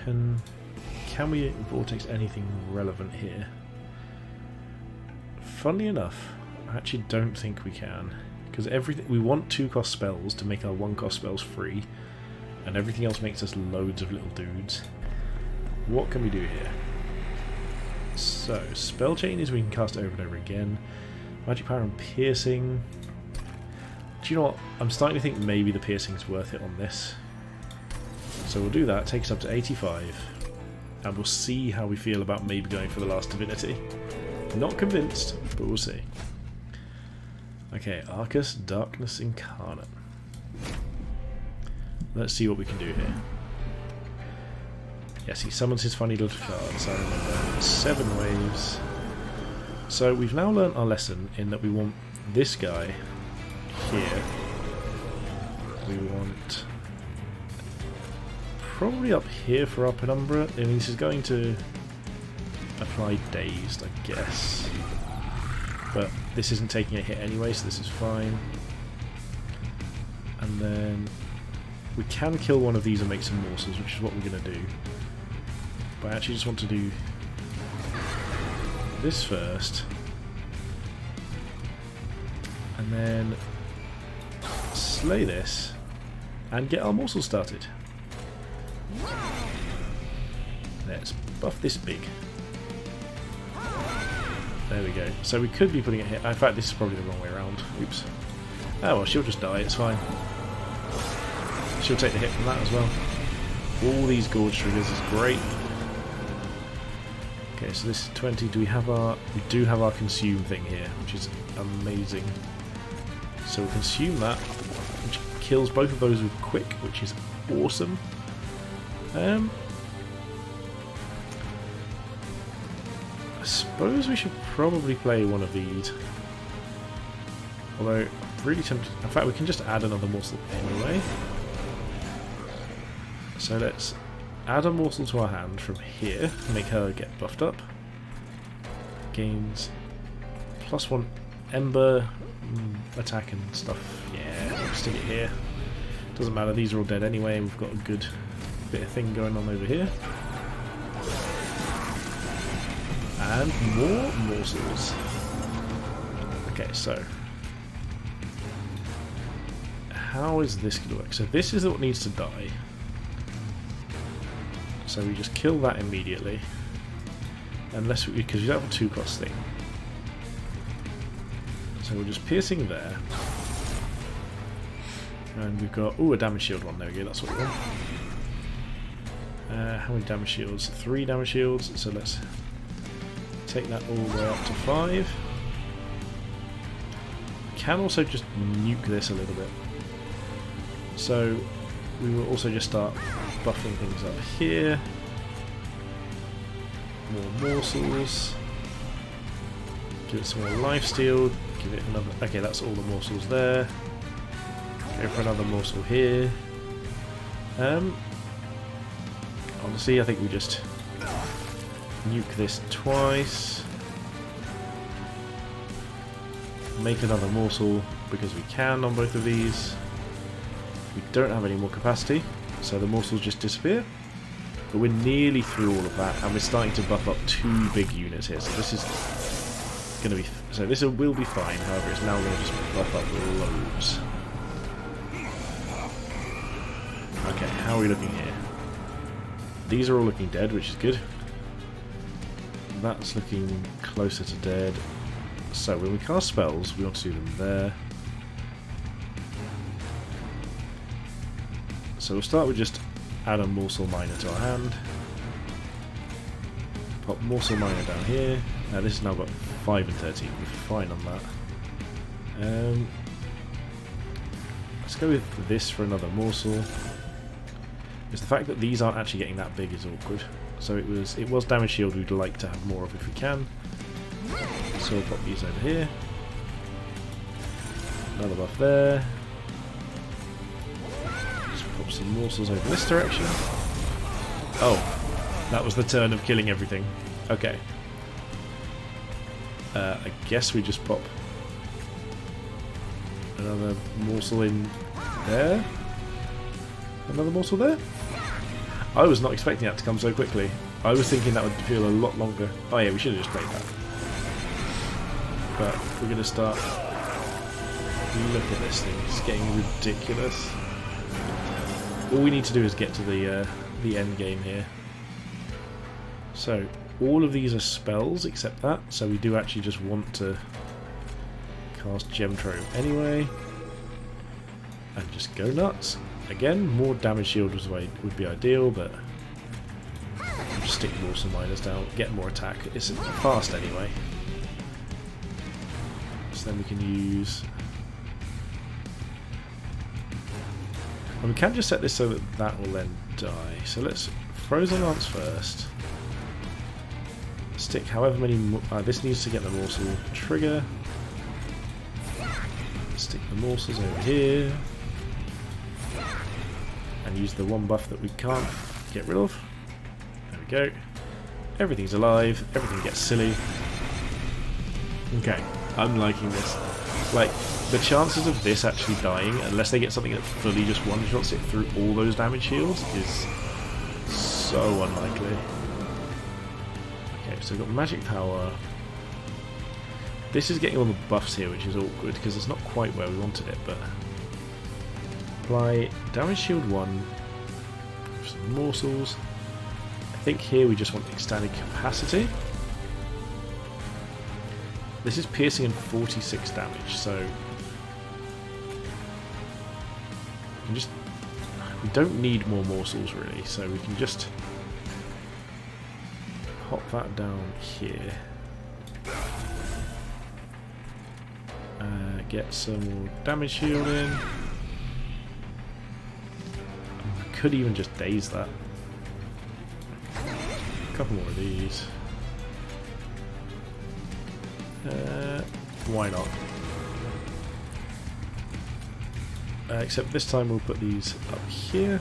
Speaker 1: Can we vortex anything relevant here? Funnily enough, I actually don't think we can, because everything we want 2 cost spells to make our 1 cost spells free, and everything else makes us loads of little dudes. What can we do here? So, spell chain is we can cast over and over again. Magic power and piercing. Do you know what? I'm starting to think maybe the piercing's worth it on this. So we'll do that, take us up to 85, and we'll see how we feel about maybe going for the last divinity. Not convinced, but we'll see. Okay, Arcus, Darkness Incarnate. Let's see what we can do here. Yes, he summons his funny little cards, I remember. 7 waves. So we've now learnt our lesson in that we want this guy here. We want... probably up here for our Penumbra. I mean, this is going to apply Dazed, I guess. But this isn't taking a hit anyway, so this is fine. And then we can kill one of these and make some morsels, which is what we're going to do. But I actually just want to do this first. And then slay this and get our morsel started. Let's buff this big. There we go. So we could be putting it here. In fact, this is probably the wrong way around. Oops. Oh well, she'll just die. It's fine. She'll take the hit from that as well. All these gorge triggers is great. Okay, so this is 20. Do we have our... We do have our consume thing here, which is amazing. So we'll consume that, which kills both of those with quick, which is awesome. I suppose we should probably play one of these. Although, I'm really tempted... In fact, we can just add another morsel anyway. So let's add a morsel to our hand from here, make her get buffed up. Gains +1 Ember, attack and stuff. Yeah, we'll stick it here. Doesn't matter, these are all dead anyway, we've got a good bit of thing going on over here. And more morsels. Okay, so how is this going to work? So this is what needs to die. So we just kill that immediately. Unless we, because you don't have a 2-cost thing. So we're just piercing there. And we've got, ooh, a damage shield one. There we go, that's what we want. How many damage shields? 3 damage shields. So let's take that all the way up to 5. Can also just nuke this a little bit. So we will also just start buffing things up here. More morsels. Give it some more lifesteal. Give it another. Okay, that's all the morsels there. Go for another morsel here. Honestly, I think we just nuke this twice. Make another morsel because we can on both of these. We don't have any more capacity, so the morsels just disappear. But we're nearly through all of that, and we're starting to buff up 2 big units here. So this is going to be... So this will be fine, however it's now going to just buff up loads. Okay, how are we looking here? These are all looking dead, which is good. That's looking closer to dead. So when we cast spells, we want to do them there. So we'll start with just add a morsel miner to our hand. Pop morsel miner down here. Now this has now got 5 and 13. We're fine on that. Let's go with this for another morsel. Because the fact that these aren't actually getting that big is awkward. So it was damage shield we'd like to have more of if we can. So we'll pop these over here. Another buff there. Just pop some morsels over this direction. Oh, that was the turn of killing everything. Okay. I guess we just pop another morsel in there. Another morsel there? I was not expecting that to come so quickly. I was thinking that would feel a lot longer. Oh yeah, we should have just played that. But we're going to start... Look at this thing, it's getting ridiculous. All we need to do is get to the end game here. So, all of these are spells except that, so we do actually just want to cast Gem Trove anyway. And just go nuts. Again, more damage shield would be ideal, but just stick morsel miners down, get more attack. It's fast anyway. So then we can use... And we can just set this so that that will then die. So let's Frozen Lance first. Stick however many... this needs to get the morsel trigger. Stick the morsels over here. And use the one buff that we can't get rid of. There we go. Everything's alive. Everything gets silly. Okay, I'm liking this. Like, the chances of this actually dying, unless they get something that fully just one-shots it through all those damage shields, is so unlikely. Okay, so we've got magic power. This is getting all the buffs here, which is awkward, because it's not quite where we wanted it, but... Apply damage shield 1, some morsels. I think here we just want extended capacity. This is piercing and 46 damage, so we don't need more morsels really, so we can just pop that down here. Get some more damage shield in. Could even just daze that. A couple more of these. Why not? Except this time we'll put these up here.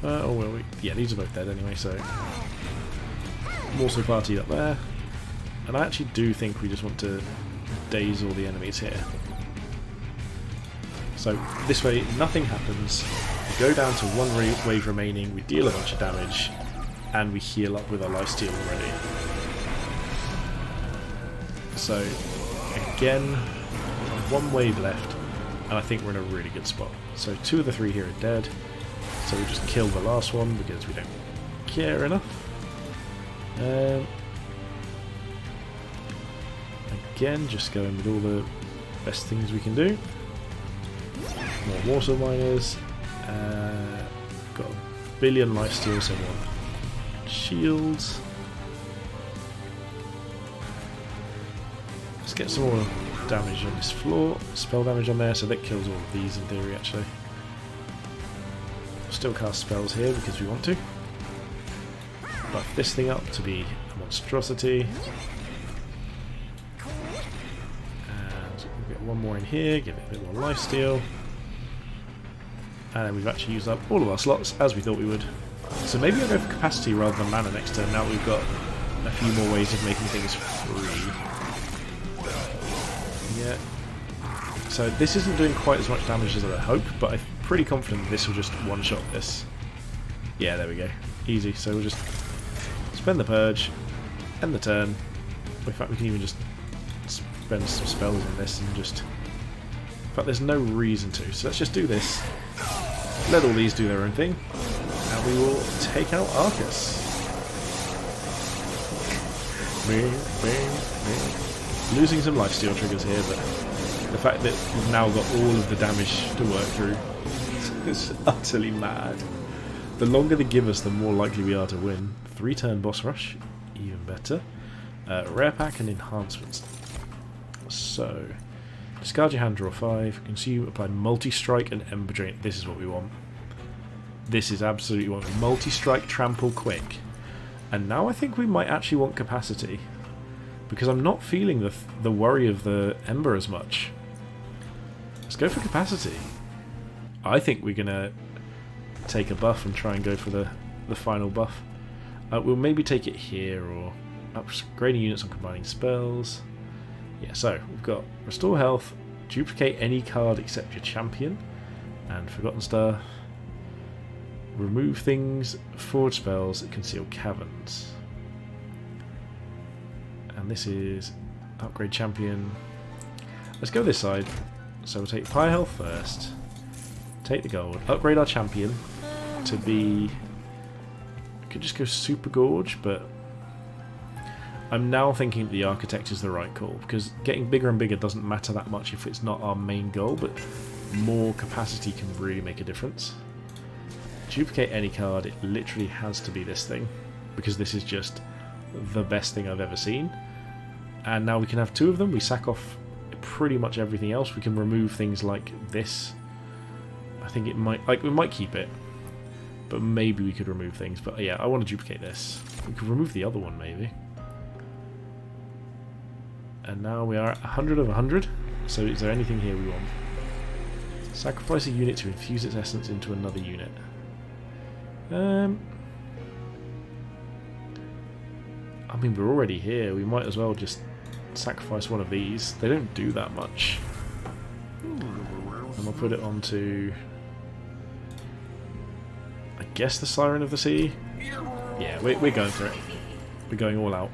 Speaker 1: Oh well, yeah, these are both dead anyway, so... Morsel party up there. And I actually do think we just want to daze all the enemies here. So this way nothing happens, we go down to 1 wave remaining, we deal a bunch of damage, and we heal up with our lifesteal already. So again, 1 wave left, and I think we're in a really good spot. So 2 of the 3 here are dead, so we'll just kill the last one because we don't care enough. Again, just going with all the best things we can do. More morsel miners. Got a billion lifesteal, so more shields. Let's get some more damage on this floor, spell damage on there, so that kills all of these in theory actually. Still cast spells here because we want to. Buff this thing up to be a monstrosity. And we'll get one more in here, give it a bit more lifesteal. And we've actually used up all of our slots as we thought we would. So maybe I'll go for capacity rather than mana next turn. Now we've got a few more ways of making things free. Yeah. So this isn't doing quite as much damage as I hoped, but I'm pretty confident this will just one-shot this. Yeah, there we go. Easy. So we'll just spend the purge, end the turn. In fact, we can even just spend some spells on this and just... In fact, there's no reason to. So let's just do this. Let all these do their own thing. And we will take out Arcus. Losing some lifesteal triggers here, but the fact that we've now got all of the damage to work through is utterly mad. The longer they give us, the more likely we are to win. 3-turn boss rush, even better. Rare pack and enhancements. So, discard your hand, draw 5, consume, apply multi-strike and ember drain. This is what we want. This is absolutely what we want. Multi-strike, trample, quick. And now I think we might actually want capacity, because I'm not feeling the worry of the ember as much. Let's go for capacity. I think we're gonna take a buff and try and go for the final buff. We'll maybe take it here, or upgrading units on combining spells. Yeah, so we've got restore health, duplicate any card except your champion, and Forgotten Star. Remove things, forge spells, conceal caverns. And this is upgrade champion. Let's go this side. So we'll take Pyre Health first, take the gold, upgrade our champion to be... We could just go Super Gorge, but I'm now thinking that the Architect is the right call, because getting bigger and bigger doesn't matter that much if it's not our main goal, but more capacity can really make a difference. Duplicate any card, it literally has to be this thing, because this is just the best thing I've ever seen. And now we can have 2 of them. We sack off pretty much everything else. We can remove things like this. I think it might, like, we might keep it, but maybe we could remove things. But yeah, I want to duplicate this. We could remove the other one maybe. And now we are at 100 of 100. So is there anything here we want? Sacrifice a unit to infuse its essence into another unit. I mean, we're already here. We might as well just sacrifice one of these. They don't do that much. And we'll put it onto... I guess the Siren of the Sea? Yeah, we're going for it. We're going all out.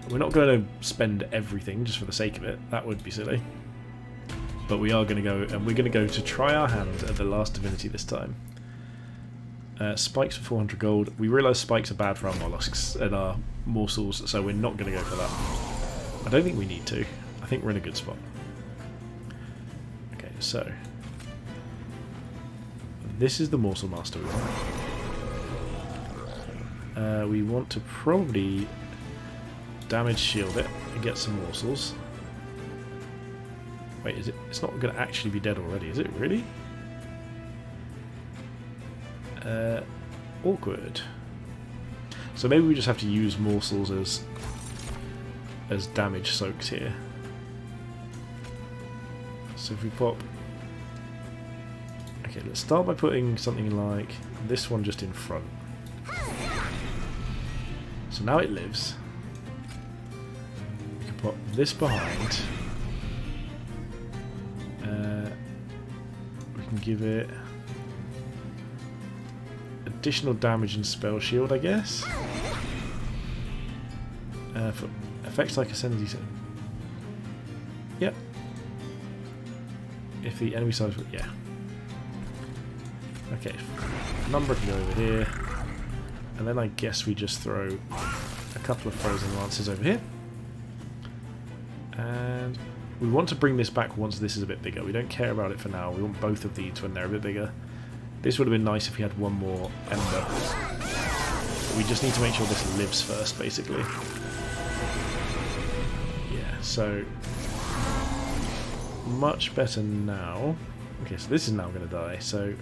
Speaker 1: We're not going to spend everything just for the sake of it. That would be silly. But we are going to go, and we're going to go to try our hand at the last divinity this time. Spikes for 400 gold. We realise spikes are bad for our mollusks and our morsels, so we're not going to go for that. I don't think we need to. I think we're in a good spot. Okay, so this is the morsel master we want. We want to probably damage shield it and get some morsels. Wait, is it? It's not going to actually be dead already, is it? Really? Awkward. So maybe we just have to use morsels as damage soaks here. So if we pop... Okay, let's start by putting something like this one just in front. So now it lives. We can pop this behind. We can give it additional damage and spell shield, I guess. For effects like Ascendancy. Yep. If the enemy size, yeah. Okay, number can go over here, and then I guess we just throw a couple of frozen lances over here. And we want to bring this back once this is a bit bigger. We don't care about it for now. We want both of these when they're a bit bigger. This would have been nice if we had one more ember. But we just need to make sure this lives first, basically. Yeah. So much better now. Okay, so this is now going to die. So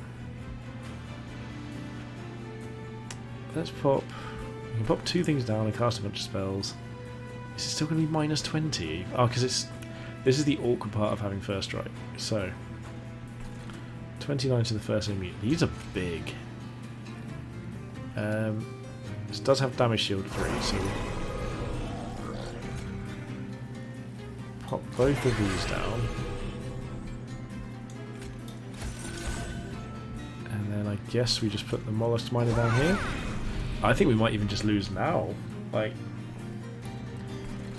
Speaker 1: let's pop. We can pop 2 things down and cast a bunch of spells. Is it still going to be minus 20? Oh, because this is the awkward part of having first strike. So 29 to the first enemy. These are big. This does have damage shield 3, so pop both of these down. And then I guess we just put the Mollusk Miner down here. I think we might even just lose now. Like,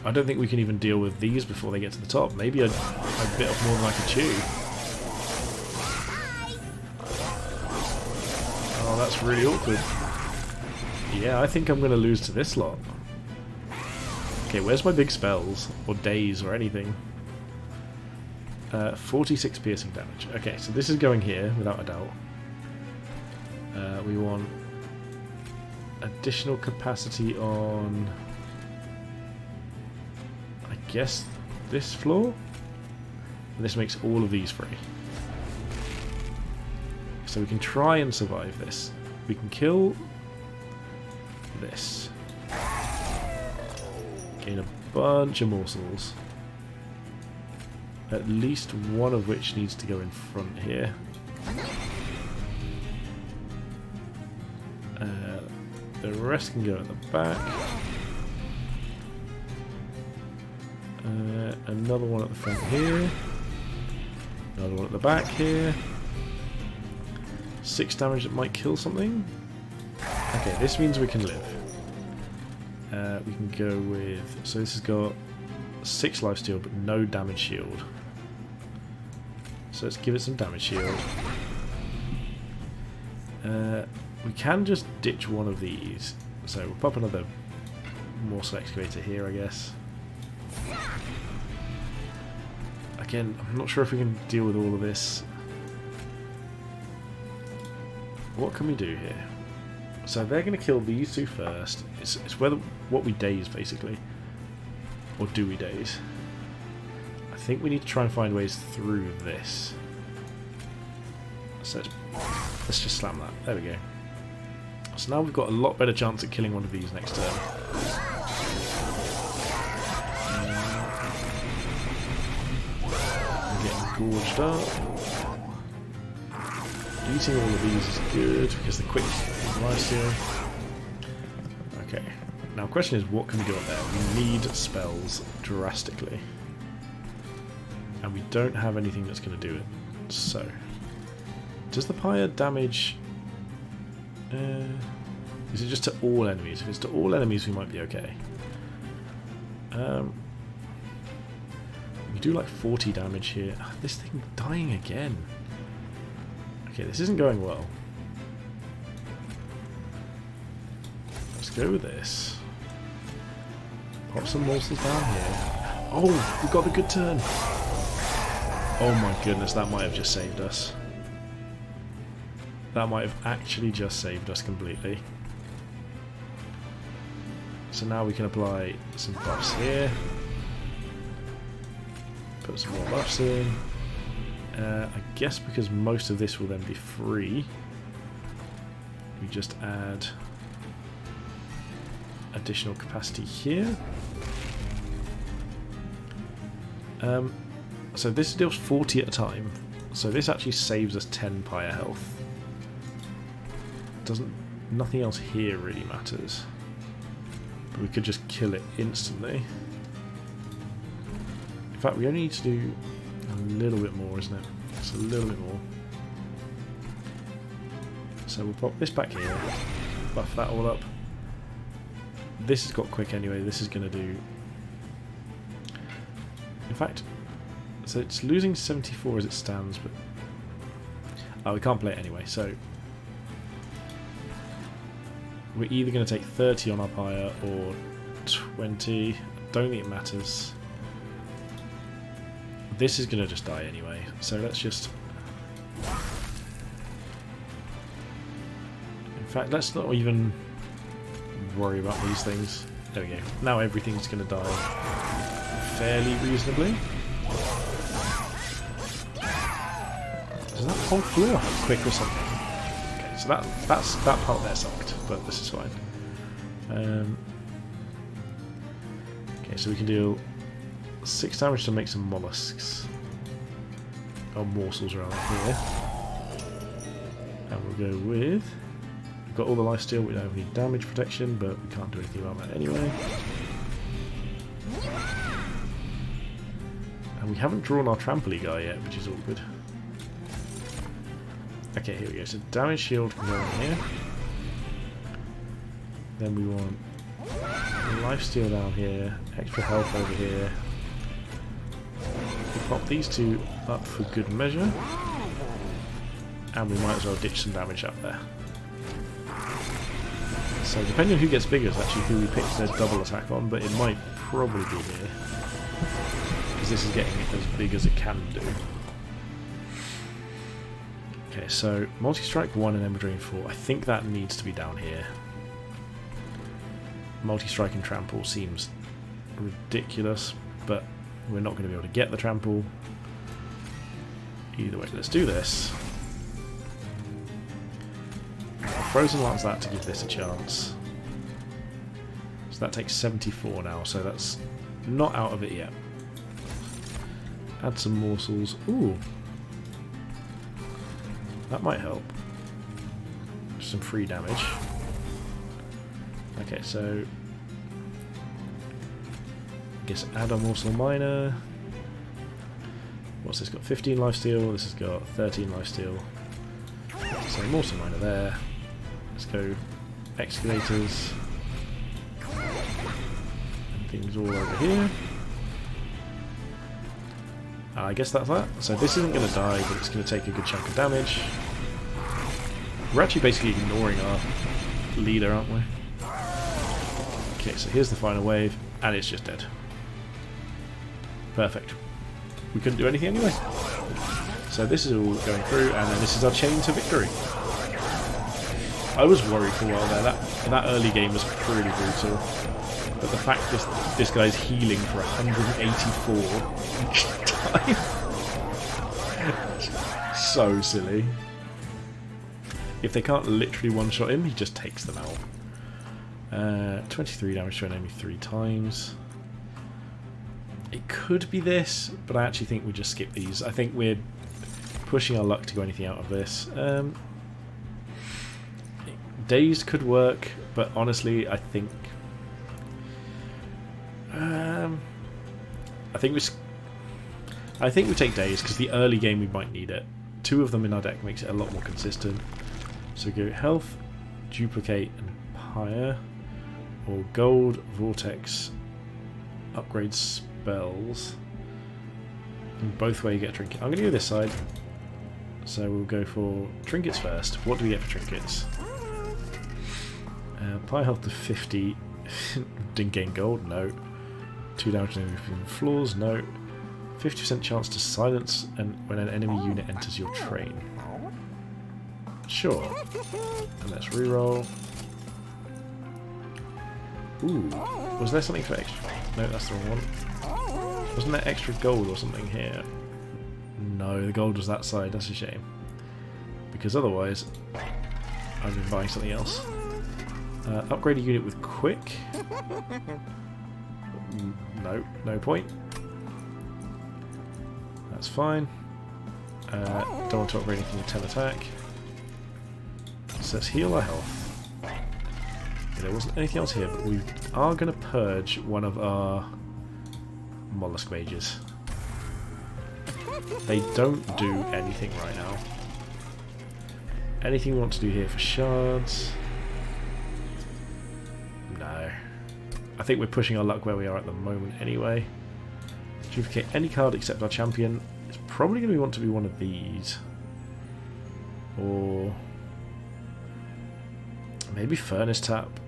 Speaker 1: I don't think we can even deal with these before they get to the top. Maybe I bit off more than I could chew. Oh, that's really awkward. Yeah, I think I'm going to lose to this lot. Okay, where's my big spells? Or days or anything? 46 piercing damage. Okay, so this is going here, without a doubt. We want additional capacity on, I guess, this floor? And this makes all of these free. So we can try and survive this. We can kill this. Gain a bunch of morsels. At least one of which needs to go in front here. The rest can go at the back. Another one at the front here. Another one at the back here. 6 damage that might kill something. Okay, this means we can live. We can go with... So this has got 6 lifesteal but no damage shield. So let's give it some damage shield. We can just ditch one of these. So we'll pop another morsel excavator here, I guess. Again, I'm not sure if we can deal with all of this. What can we do here? So they're going to kill these 2 first. It's whether what we daze, basically. Or do we daze? I think we need to try and find ways through this. So let's just slam that. There we go. So now we've got a lot better chance at killing one of these next turn. We're getting gorged up. Eating all of these is good because they're quick lifesteal. Okay. Now the question is, what can we do up there? We need spells drastically. And we don't have anything that's going to do it. So, does the pyre damage... is it just to all enemies? If it's to all enemies, we might be okay. We do like 40 damage here. This thing dying again. Okay, this isn't going well. Let's go with this. Pop some morsels down here. Oh, we got the good turn. Oh my goodness, that might have just saved us. That might have actually just saved us completely. So now we can apply some buffs here. Put some more buffs in. I guess because most of this will then be free, we just add additional capacity here. So this deals 40 at a time, so this actually saves us 10 pyre health. Nothing else here really matters, but we could just kill it instantly. In fact, we only need to do a little bit more, isn't it? Just a little bit more. So we'll pop this back here, buff that all up. This has got quick anyway, this is going to do... In fact, so it's losing 74 as it stands, but... Oh, we can't play it anyway, so... We're either going to take 30 on our pyre or 20. I don't think it matters. This is going to just die anyway, so let's just... In fact, let's not even worry about these things. There we go. Now everything's going to die fairly reasonably. Does that whole floor have quick or something? Okay, so that part there sucked, but this is fine. Okay, so we can deal 6 damage to make some mollusks. Or morsels around here. And we'll go with... We've got all the lifesteal, we don't have any damage protection, but we can't do anything about that anyway. And we haven't drawn our trampoline guy yet, which is awkward. Okay, here we go. So damage shield can go in here. Then we want lifesteal down here, extra health over here. We pop these two up for good measure. And we might as well ditch some damage up there. So depending on who gets bigger is actually who we pick their double attack on, but it might probably be here. Because this is getting as big as it can do. Okay, so multi-strike 1 and Ember Drain 4. I think that needs to be down here. Multi-strike and trample seems ridiculous, but we're not going to be able to get the trample. Either way, let's do this. Frozen Lance that to give this a chance. So that takes 74 now, so that's not out of it yet. Add some morsels. Ooh. That might help. Some free damage. Okay, so I guess add a morsel miner. What's this got? 15 lifesteal. This has got 13 lifesteal. So morsel miner there. Let's go excavators. And things all over here. I guess that's that. So this isn't going to die, but it's going to take a good chunk of damage. We're actually basically ignoring our leader, aren't we? Okay, so here's the final wave, and it's just dead. Perfect. We couldn't do anything anyway. So this is all going through, and then this is our chain to victory. I was worried for a while there. That early game was pretty brutal. But the fact this guy's healing for 184 each time. So silly. If they can't literally one-shot him, he just takes them out. 23 damage to an enemy 3 times. It could be this, but I actually think we just skip these. I think we're pushing our luck to go anything out of this. Dazed could work, but honestly, I think we take Dazed because the early game we might need it. 2 of them in our deck makes it a lot more consistent. So we go health, duplicate, and pyre, or gold, vortex, upgrade spells. And both ways you get a trinket. I'm going to go this side. So we'll go for trinkets first. What do we get for trinkets? Pyre health to 50. Didn't gain gold, no. 2 damage to enemy floors, no. 50% chance to silence and when an enemy unit enters your train. Sure. And let's reroll. Ooh. Was there something for extra? No, that's the wrong one. Wasn't there extra gold or something here? No, the gold was that side. That's a shame. Because otherwise, I've been buying something else. Upgrade a unit with quick. No, no point. That's fine. Don't want to upgrade anything with 10 attack. So let's heal our health. Yeah, there wasn't anything else here, but we are going to purge one of our mollusk mages. They don't do anything right now. Anything we want to do here for shards? No. I think we're pushing our luck where we are at the moment anyway. Duplicate any card except our champion. It's probably going to want to be one of these. Or maybe Furnace Tap.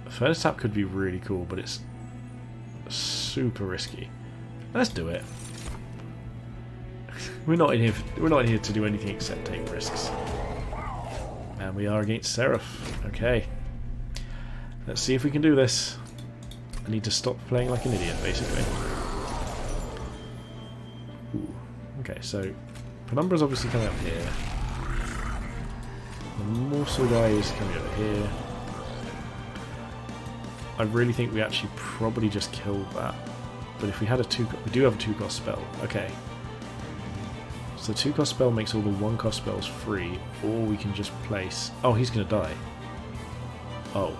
Speaker 1: Furnace Tap could be really cool, but it's super risky. Let's do it. We're not in here to do anything except take risks. And we are against Seraph. Okay. Let's see if we can do this. I need to stop playing like an idiot, basically. Ooh. Okay, so Penumbra's obviously coming up here. The morsel guy is coming over here. I really think we actually probably just killed that. But if we had we do have a 2-cost spell. Okay. So 2-cost spell makes all the 1-cost spells free, or we can just place... Oh, he's going to die. Oh.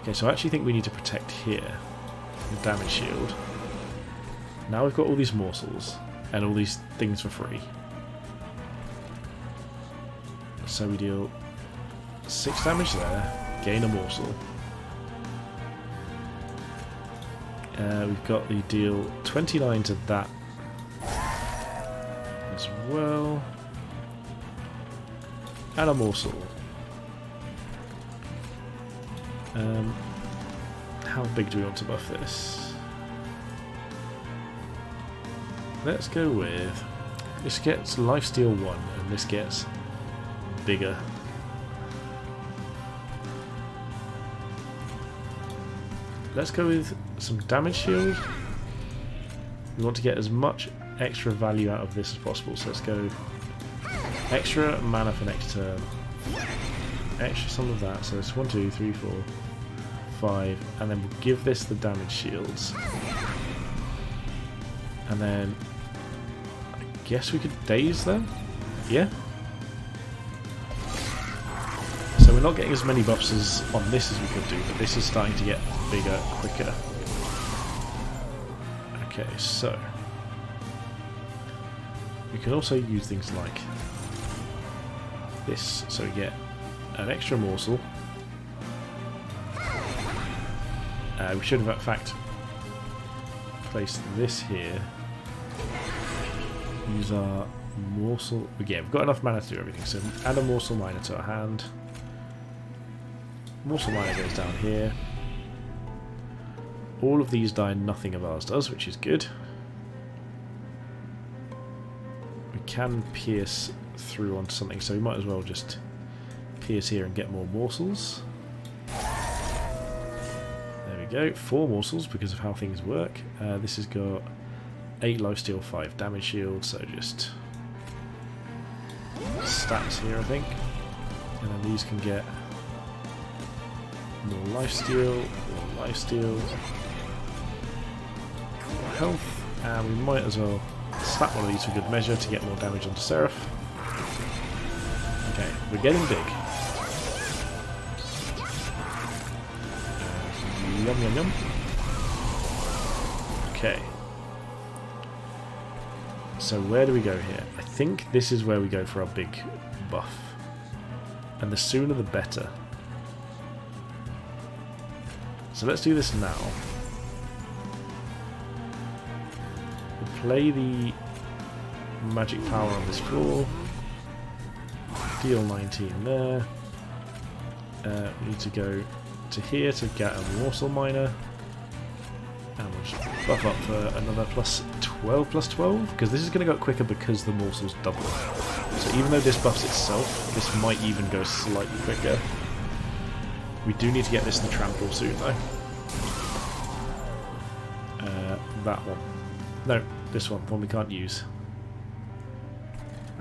Speaker 1: Okay, so I actually think we need to protect here. The damage shield. Now we've got all these morsels, and all these things for free. So we deal 6 damage there, gain a morsel. We've got the deal 29 to that as well. And a morsel. How big do we want to buff this? Let's go with... This gets lifesteal 1 and this gets bigger. Let's go with some damage shield. We want to get as much extra value out of this as possible, so let's go extra mana for next turn, extra some of that, so it's 1, 2, 3, 4, 5, and then we'll give this the damage shields. And then I guess we could daze them? Yeah? So we're not getting as many buffs as on this as we could do, but this is starting to get bigger, quicker. Okay, so we can also use things like this, so we get an extra morsel. We should have in fact placed this here. Use our morsel. Again, we've got enough mana to do everything, so add a morsel miner to our hand. Morsel miner goes down here. All of these die, nothing of ours does, which is good. We can pierce through onto something, so we might as well just pierce here and get more morsels. There we go, 4 morsels because of how things work. This has got 8 lifesteal, 5 damage shield, so just stats here, I think. And then these can get more lifesteal, more lifesteal, more health, and we might as well slap one of these for good measure to get more damage onto Seraph. Okay, we're getting big. Yum yum yum. Okay. So where do we go here? I think this is where we go for our big buff. And the sooner the better. So let's do this now. We'll play the magic power on this floor. Deal 19 there. We need to go to here to get a morsel miner. And we'll just buff up for another plus 12 plus 12, because this is going to go quicker because the morsel's double. So even though this buffs itself, this might even go slightly quicker. We do need to get this in the trample soon though. That one. No, this one. The one we can't use.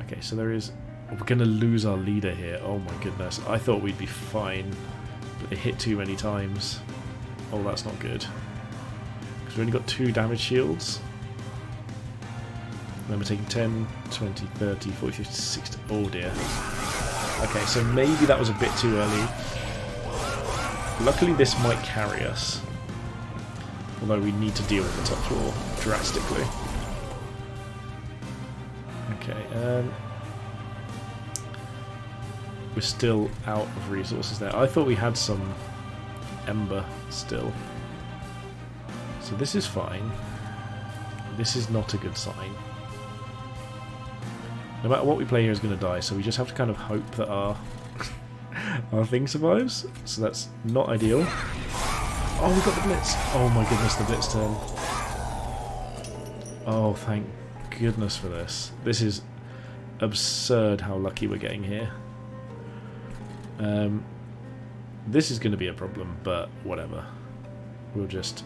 Speaker 1: Okay, so there is... We're going to lose our leader here. Oh my goodness. I thought we'd be fine, but they hit too many times. Oh, that's not good. Because we've only got 2 damage shields. And then we're taking 10, 20, 30, 40, 50, 60... Oh dear. Okay, so maybe that was a bit too early. Luckily this might carry us. Although we need to deal with the top floor drastically. Okay, we're still out of resources there. I thought we had some Ember still. So this is fine. This is not a good sign. No matter what we play here is going to die, so we just have to kind of hope that our our thing survives. So that's not ideal. Oh, we got the Blitz! Oh my goodness, the Blitz turn. Oh, thank goodness for this. This is absurd how lucky we're getting here. This is going to be a problem, but whatever. We'll just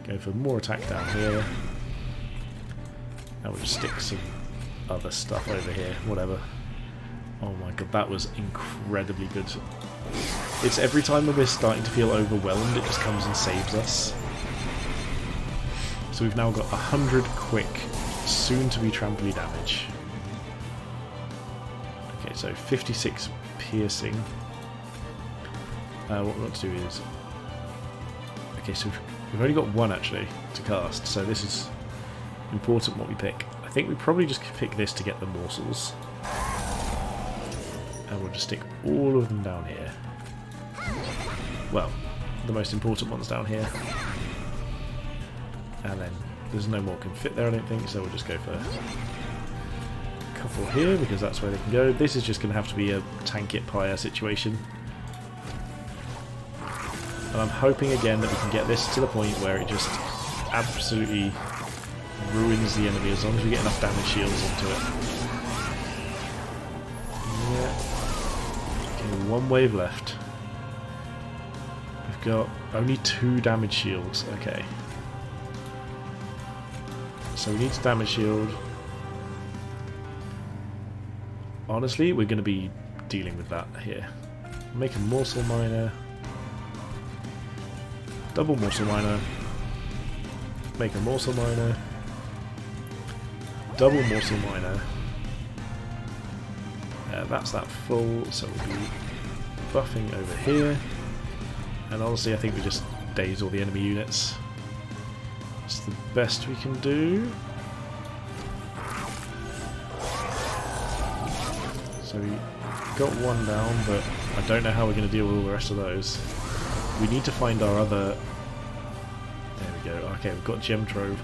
Speaker 1: go for more attack down here. And we'll just stick some other stuff over here, whatever. Oh my god, that was incredibly good. It's every time when we're starting to feel overwhelmed, it just comes and saves us. So we've now got 100 quick, soon-to-be trampoline damage. Okay, so 56 piercing. What we want to do is... Okay, so we've only got one actually to cast, so this is important what we pick. I think we probably just pick this to get the morsels. And we'll just stick all of them down here. Well, the most important ones down here. And then there's no more can fit there I don't think, so we'll just go for a couple here because that's where they can go. This is just going to have to be a tank it pyre situation. And I'm hoping again that we can get this to the point where it just absolutely ruins the enemy as long as we get enough damage shields into it. Yeah. Okay, one wave left. We've got only 2 damage shields. Okay. So we need to damage shield. Honestly, we're going to be dealing with that here. Make a morsel miner. Double morsel miner. Make a morsel miner. Double morsel miner. That's that full, so we'll be buffing over here. And honestly, I think we just daze all the enemy units. It's the best we can do. So we got one down, but I don't know how we're going to deal with all the rest of those. We need to find our other... There we go. Okay, we've got Gem Trove.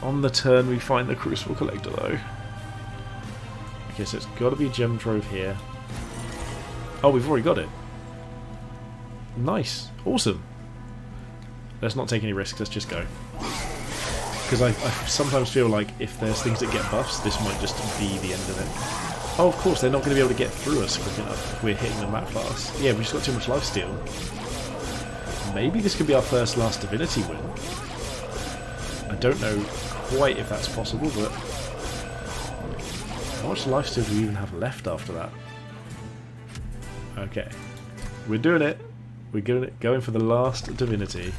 Speaker 1: On the turn we find the Crucible Collector though. Okay, so it's got to be Gem Trove here. Oh, we've already got it. Nice. Awesome. Let's not take any risks, let's just go. Because I sometimes feel like if there's things that get buffs, this might just be the end of it. Oh, of course, they're not going to be able to get through us quick enough if we're hitting them that fast. Yeah, we just got too much lifesteal. Maybe this could be our first last Divinity win. I don't know quite if that's possible, but... How much lifesteal do we even have left after that? Okay. We're doing it. We're going for the last Divinity.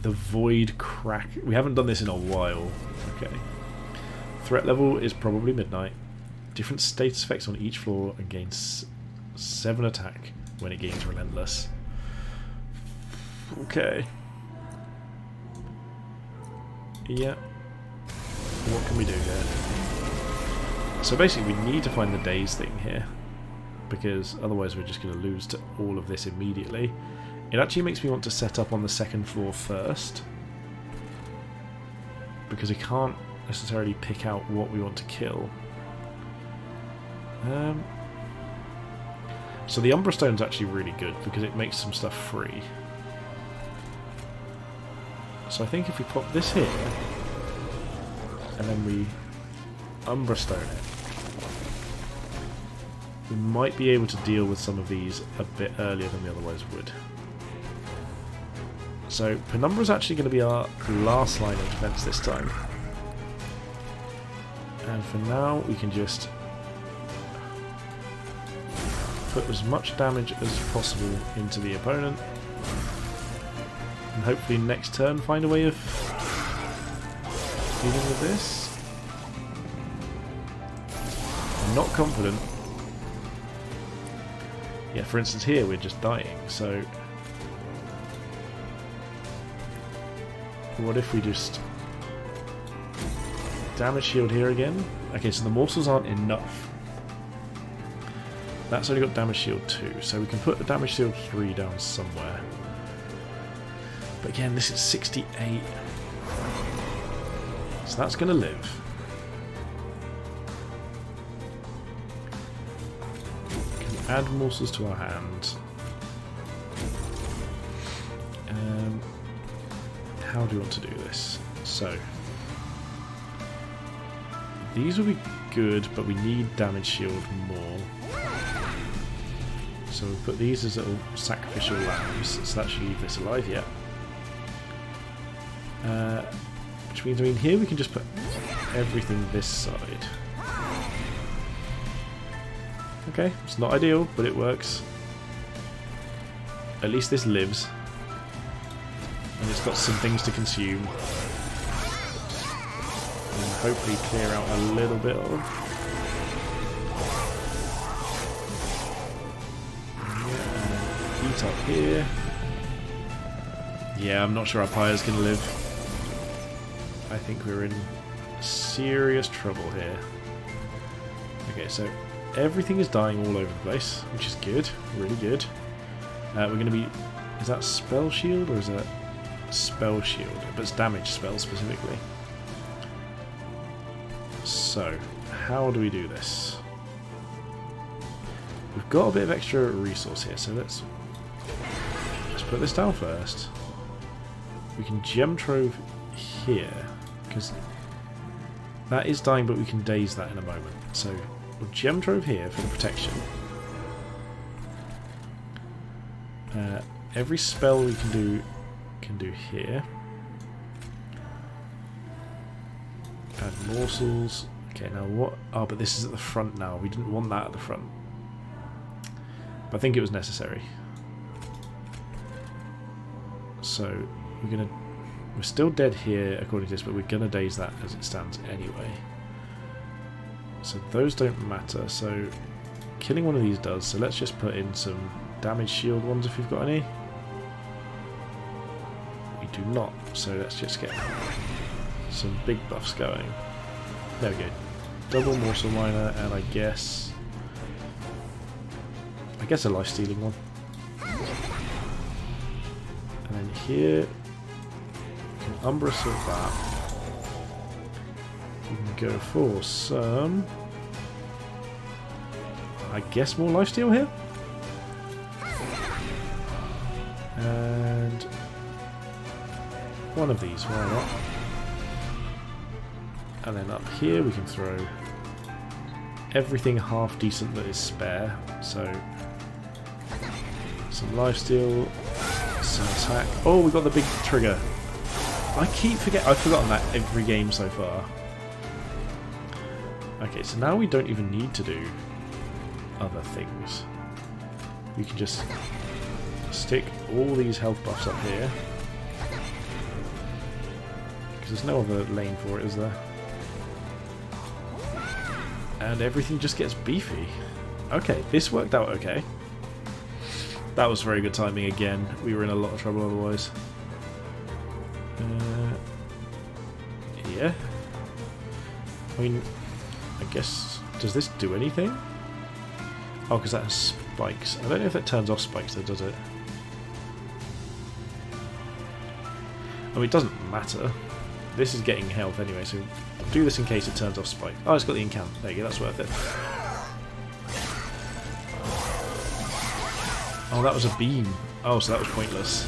Speaker 1: The Void Crack. We haven't done this in a while. Okay. Threat level is probably midnight. Different status effects on each floor and gains 7 attack when it gains Relentless. Okay. Yeah. What can we do here? So basically we need to find the daze thing here, because otherwise we're just going to lose to all of this immediately. It actually makes me want to set up on the second floor first, because we can't necessarily pick out what we want to kill. So the Umbra Stone's actually really good because it makes some stuff free. So I think if we pop this here, and then we Umbra Stone it, we might be able to deal with some of these a bit earlier than we otherwise would. So Penumbra is actually going to be our last line of defense this time. And for now we can just put as much damage as possible into the opponent. And hopefully next turn find a way of dealing with this. I'm not confident. Yeah, for instance here we're just dying, so what if we just damage shield here again? Okay, so the morsels aren't enough. That's only got damage shield 2, so we can put the damage shield 3 down somewhere. But again, this is 68. So that's going to live. We can add morsels to our hand. How do you want to do this? So, these will be good, but we need damage shield more. So we'll put these as little sacrificial lambs, so that should leave this alive, yeah. Which means, I mean, here we can just put everything this side. Okay, it's not ideal, but it works. At least this lives. And it's got some things to consume. And hopefully clear out a little bit of. Yeah, heat up here. Yeah, I'm not sure our Pyre's going to live. I think we're in serious trouble here. Okay, so everything is dying all over the place, which is good, really good. We're going to be... Is that spell shield or is that spell shield? But it's damage spell specifically. So, how do we do this? We've got a bit of extra resource here, so let's put this down first. We can gem trove here, because that is dying, but we can daze that in a moment. So we'll gem trove here for the protection. Every spell we can do here. Add morsels. Okay, now what? Oh, but this is at the front now. We didn't want that at the front, but I think it was necessary. So we're still dead here according to this, but we're gonna daze that as it stands anyway. So those don't matter. So killing one of these does. So let's just put in some damage shield ones if we've got any. We do not. So let's just get some big buffs going. There we go. Double morsel miner, and I guess a life stealing one. And then here we can Umbra Assault that. We can go for some, I guess, more lifesteal here. And one of these, why not? And then up here we can throw everything half decent that is spare. So some lifesteal, some attack. Oh, we got the big trigger. I've forgotten that every game so far. Okay, so now we don't even need to do other things. We can just stick all these health buffs up here. Because there's no other lane for it, is there? And everything just gets beefy. Okay, this worked out okay. That was very good timing again. We were in a lot of trouble otherwise. Yeah. I mean, I guess... Does this do anything? Oh, because that has spikes. I don't know if that turns off spikes though, does it? I mean, it doesn't matter. This is getting health anyway, so I'll do this in case it turns off spike. Oh, it's got the incant. There you go, that's worth it. Oh, that was a beam. Oh, so that was pointless.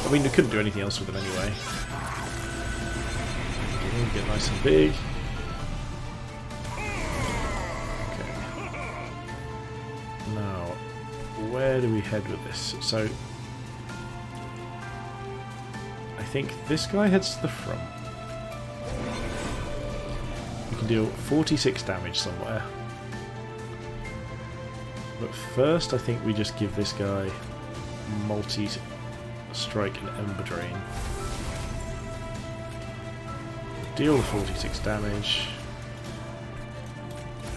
Speaker 1: I mean, we couldn't do anything else with them anyway. Okay, get nice and big. Okay. Now, where do we head with this? So, I think this guy heads to the front. We can deal 46 damage somewhere. But first, I think we just give this guy multi-strike and Ember Drain. Deal the 46 damage.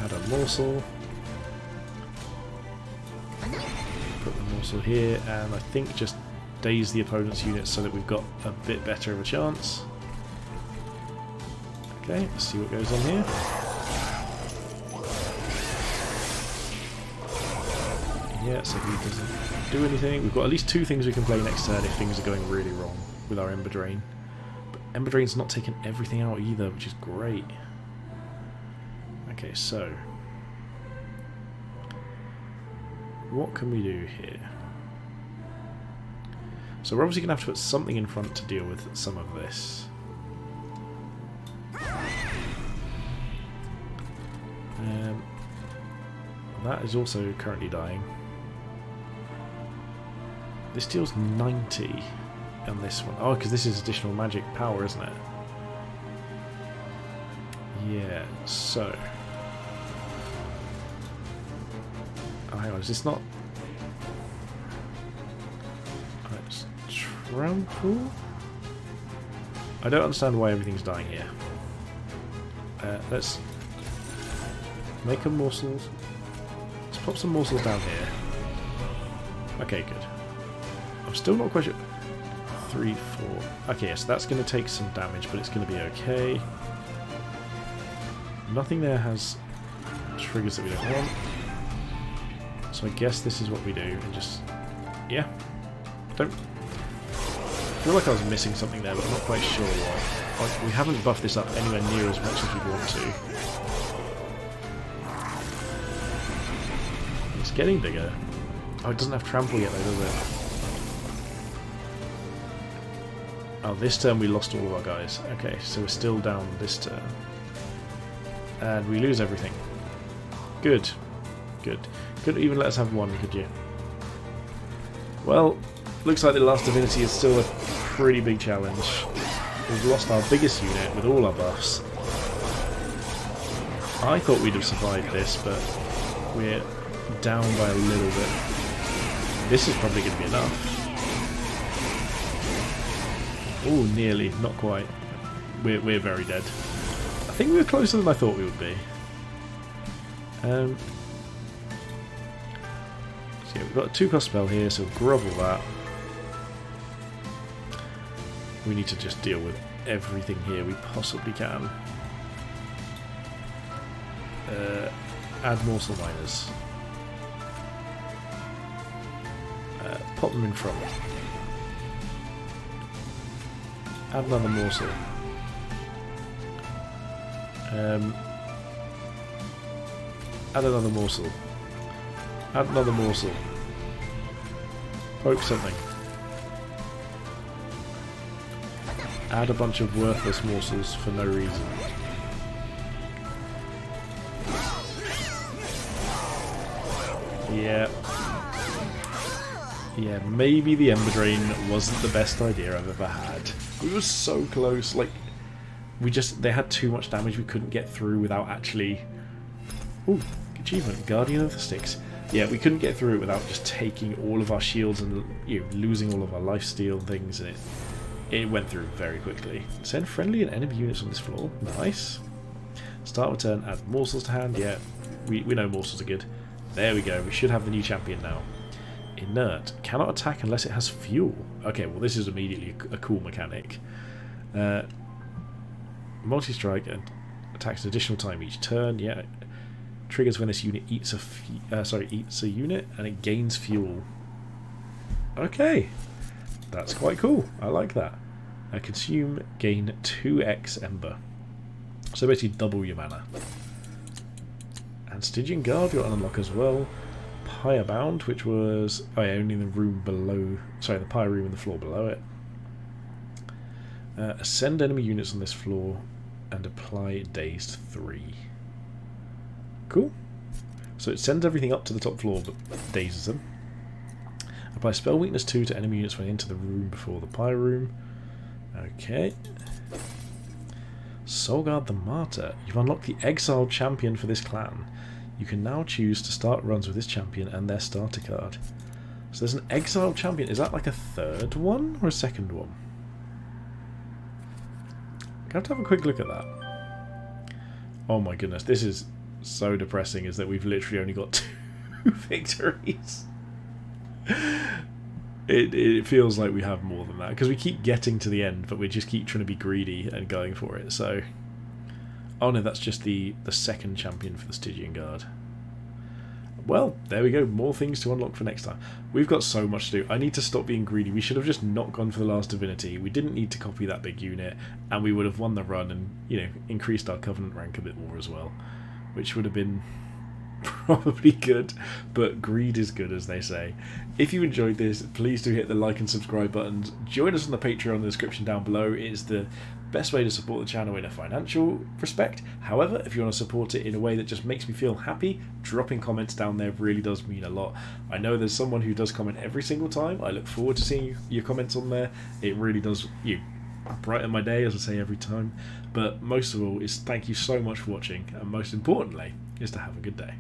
Speaker 1: Add a morsel. Put the morsel here, and I think just daze the opponent's units so that we've got a bit better of a chance. Okay, let's see what goes on here. Yeah, so he doesn't do anything. We've got at least two things we can play next turn if things are going really wrong with our Ember Drain. But Ember Drain's not taking everything out either, which is great. Okay, so what can we do here? So we're obviously going to have to put something in front to deal with some of this. That is also currently dying. This deals 90 on this one. Oh, because this is additional magic power, isn't it? Yeah, so... Oh, hang on, is this not... Let's trample? I don't understand why everything's dying here. Let's make a morsels. Let's pop some morsels down here. Okay, good. I'm still not quite sure. 3, 4. Okay, yes, that's going to take some damage, but it's going to be okay. Nothing there has triggers that we don't want. So I guess this is what we do, and just... Yeah. I feel like I was missing something there, but I'm not quite sure what. Like, we haven't buffed this up anywhere near as much as we want to. It's getting bigger. Oh, it doesn't have trample yet though, does it? Oh, this turn we lost all of our guys. Okay, so we're still down this turn. And we lose everything. Good. Good. Couldn't even let us have one, could you? Well, looks like the last divinity is still a pretty big challenge. We've lost our biggest unit with all our buffs. I thought we'd have survived this, but we're down by a little bit. This is probably going to be enough. Oh, nearly. Not quite. We're very dead. I think we were closer than I thought we would be. So yeah, we've got a 2-cost spell here, so grovel that. We need to just deal with everything here we possibly can. Add morsel miners. Pop them in front. Add another morsel. Add another morsel. Add another morsel. Poke something. Add a bunch of worthless morsels for no reason. Yeah. Yeah, maybe the Ember Drain wasn't the best idea I've ever had. We were so close, like... they had too much damage we couldn't get through without actually... Ooh, achievement, Guardian of the Sticks. Yeah, we couldn't get through it without just taking all of our shields and losing all of our lifesteal and things, and it went through very quickly. Send friendly and enemy units on this floor. Nice. Start of turn, add morsels to hand. Yeah, we know morsels are good. There we go, we should have the new champion now. Inert. Cannot attack unless it has fuel. Okay, well this is immediately a cool mechanic. Multi-strike and attacks an additional time each turn. Yeah. Triggers when this unit eats a unit and it gains fuel. Okay. That's quite cool. I like that. Consume, gain 2x Ember. So basically double your mana. And Stygian Guard you'll unlock as well. Pyre Bound, which was only in the room below, sorry, the Pyre room and the floor below it. Ascend enemy units on this floor and apply Dazed 3. Cool. So it sends everything up to the top floor but dazes them. Apply Spell Weakness 2 to enemy units when into the room before the Pyre room. Okay. Solgard the Martyr. You've unlocked the exiled champion for this clan. You can now choose to start runs with this champion and their starter card. So there's an exiled champion. Is that like a third one or a second one? I have to have a quick look at that. Oh my goodness, this is so depressing, is that we've literally only got 2 victories. It feels like we have more than that, because we keep getting to the end, but we just keep trying to be greedy and going for it, so... Oh no, that's just the second champion for the Stygian Guard. Well, there we go, more things to unlock for next time. We've got so much to do. I need to stop being greedy. We should have just not gone for the last divinity. We didn't need to copy that big unit, and we would have won the run and, increased our Covenant rank a bit more as well, which would have been probably good, but greed is good, as they say. If you enjoyed this, please do hit the like and subscribe buttons. Join us on the Patreon in the description down below. It's the best way to support the channel in a financial respect. However, if you want to support it in a way that just makes me feel happy, dropping comments down there really does mean a lot. I know there's someone who does comment every single time. I look forward to seeing your comments on there. It really does brighten my day, as I say every time. But most of all is thank you so much for watching, and most importantly is to have a good day.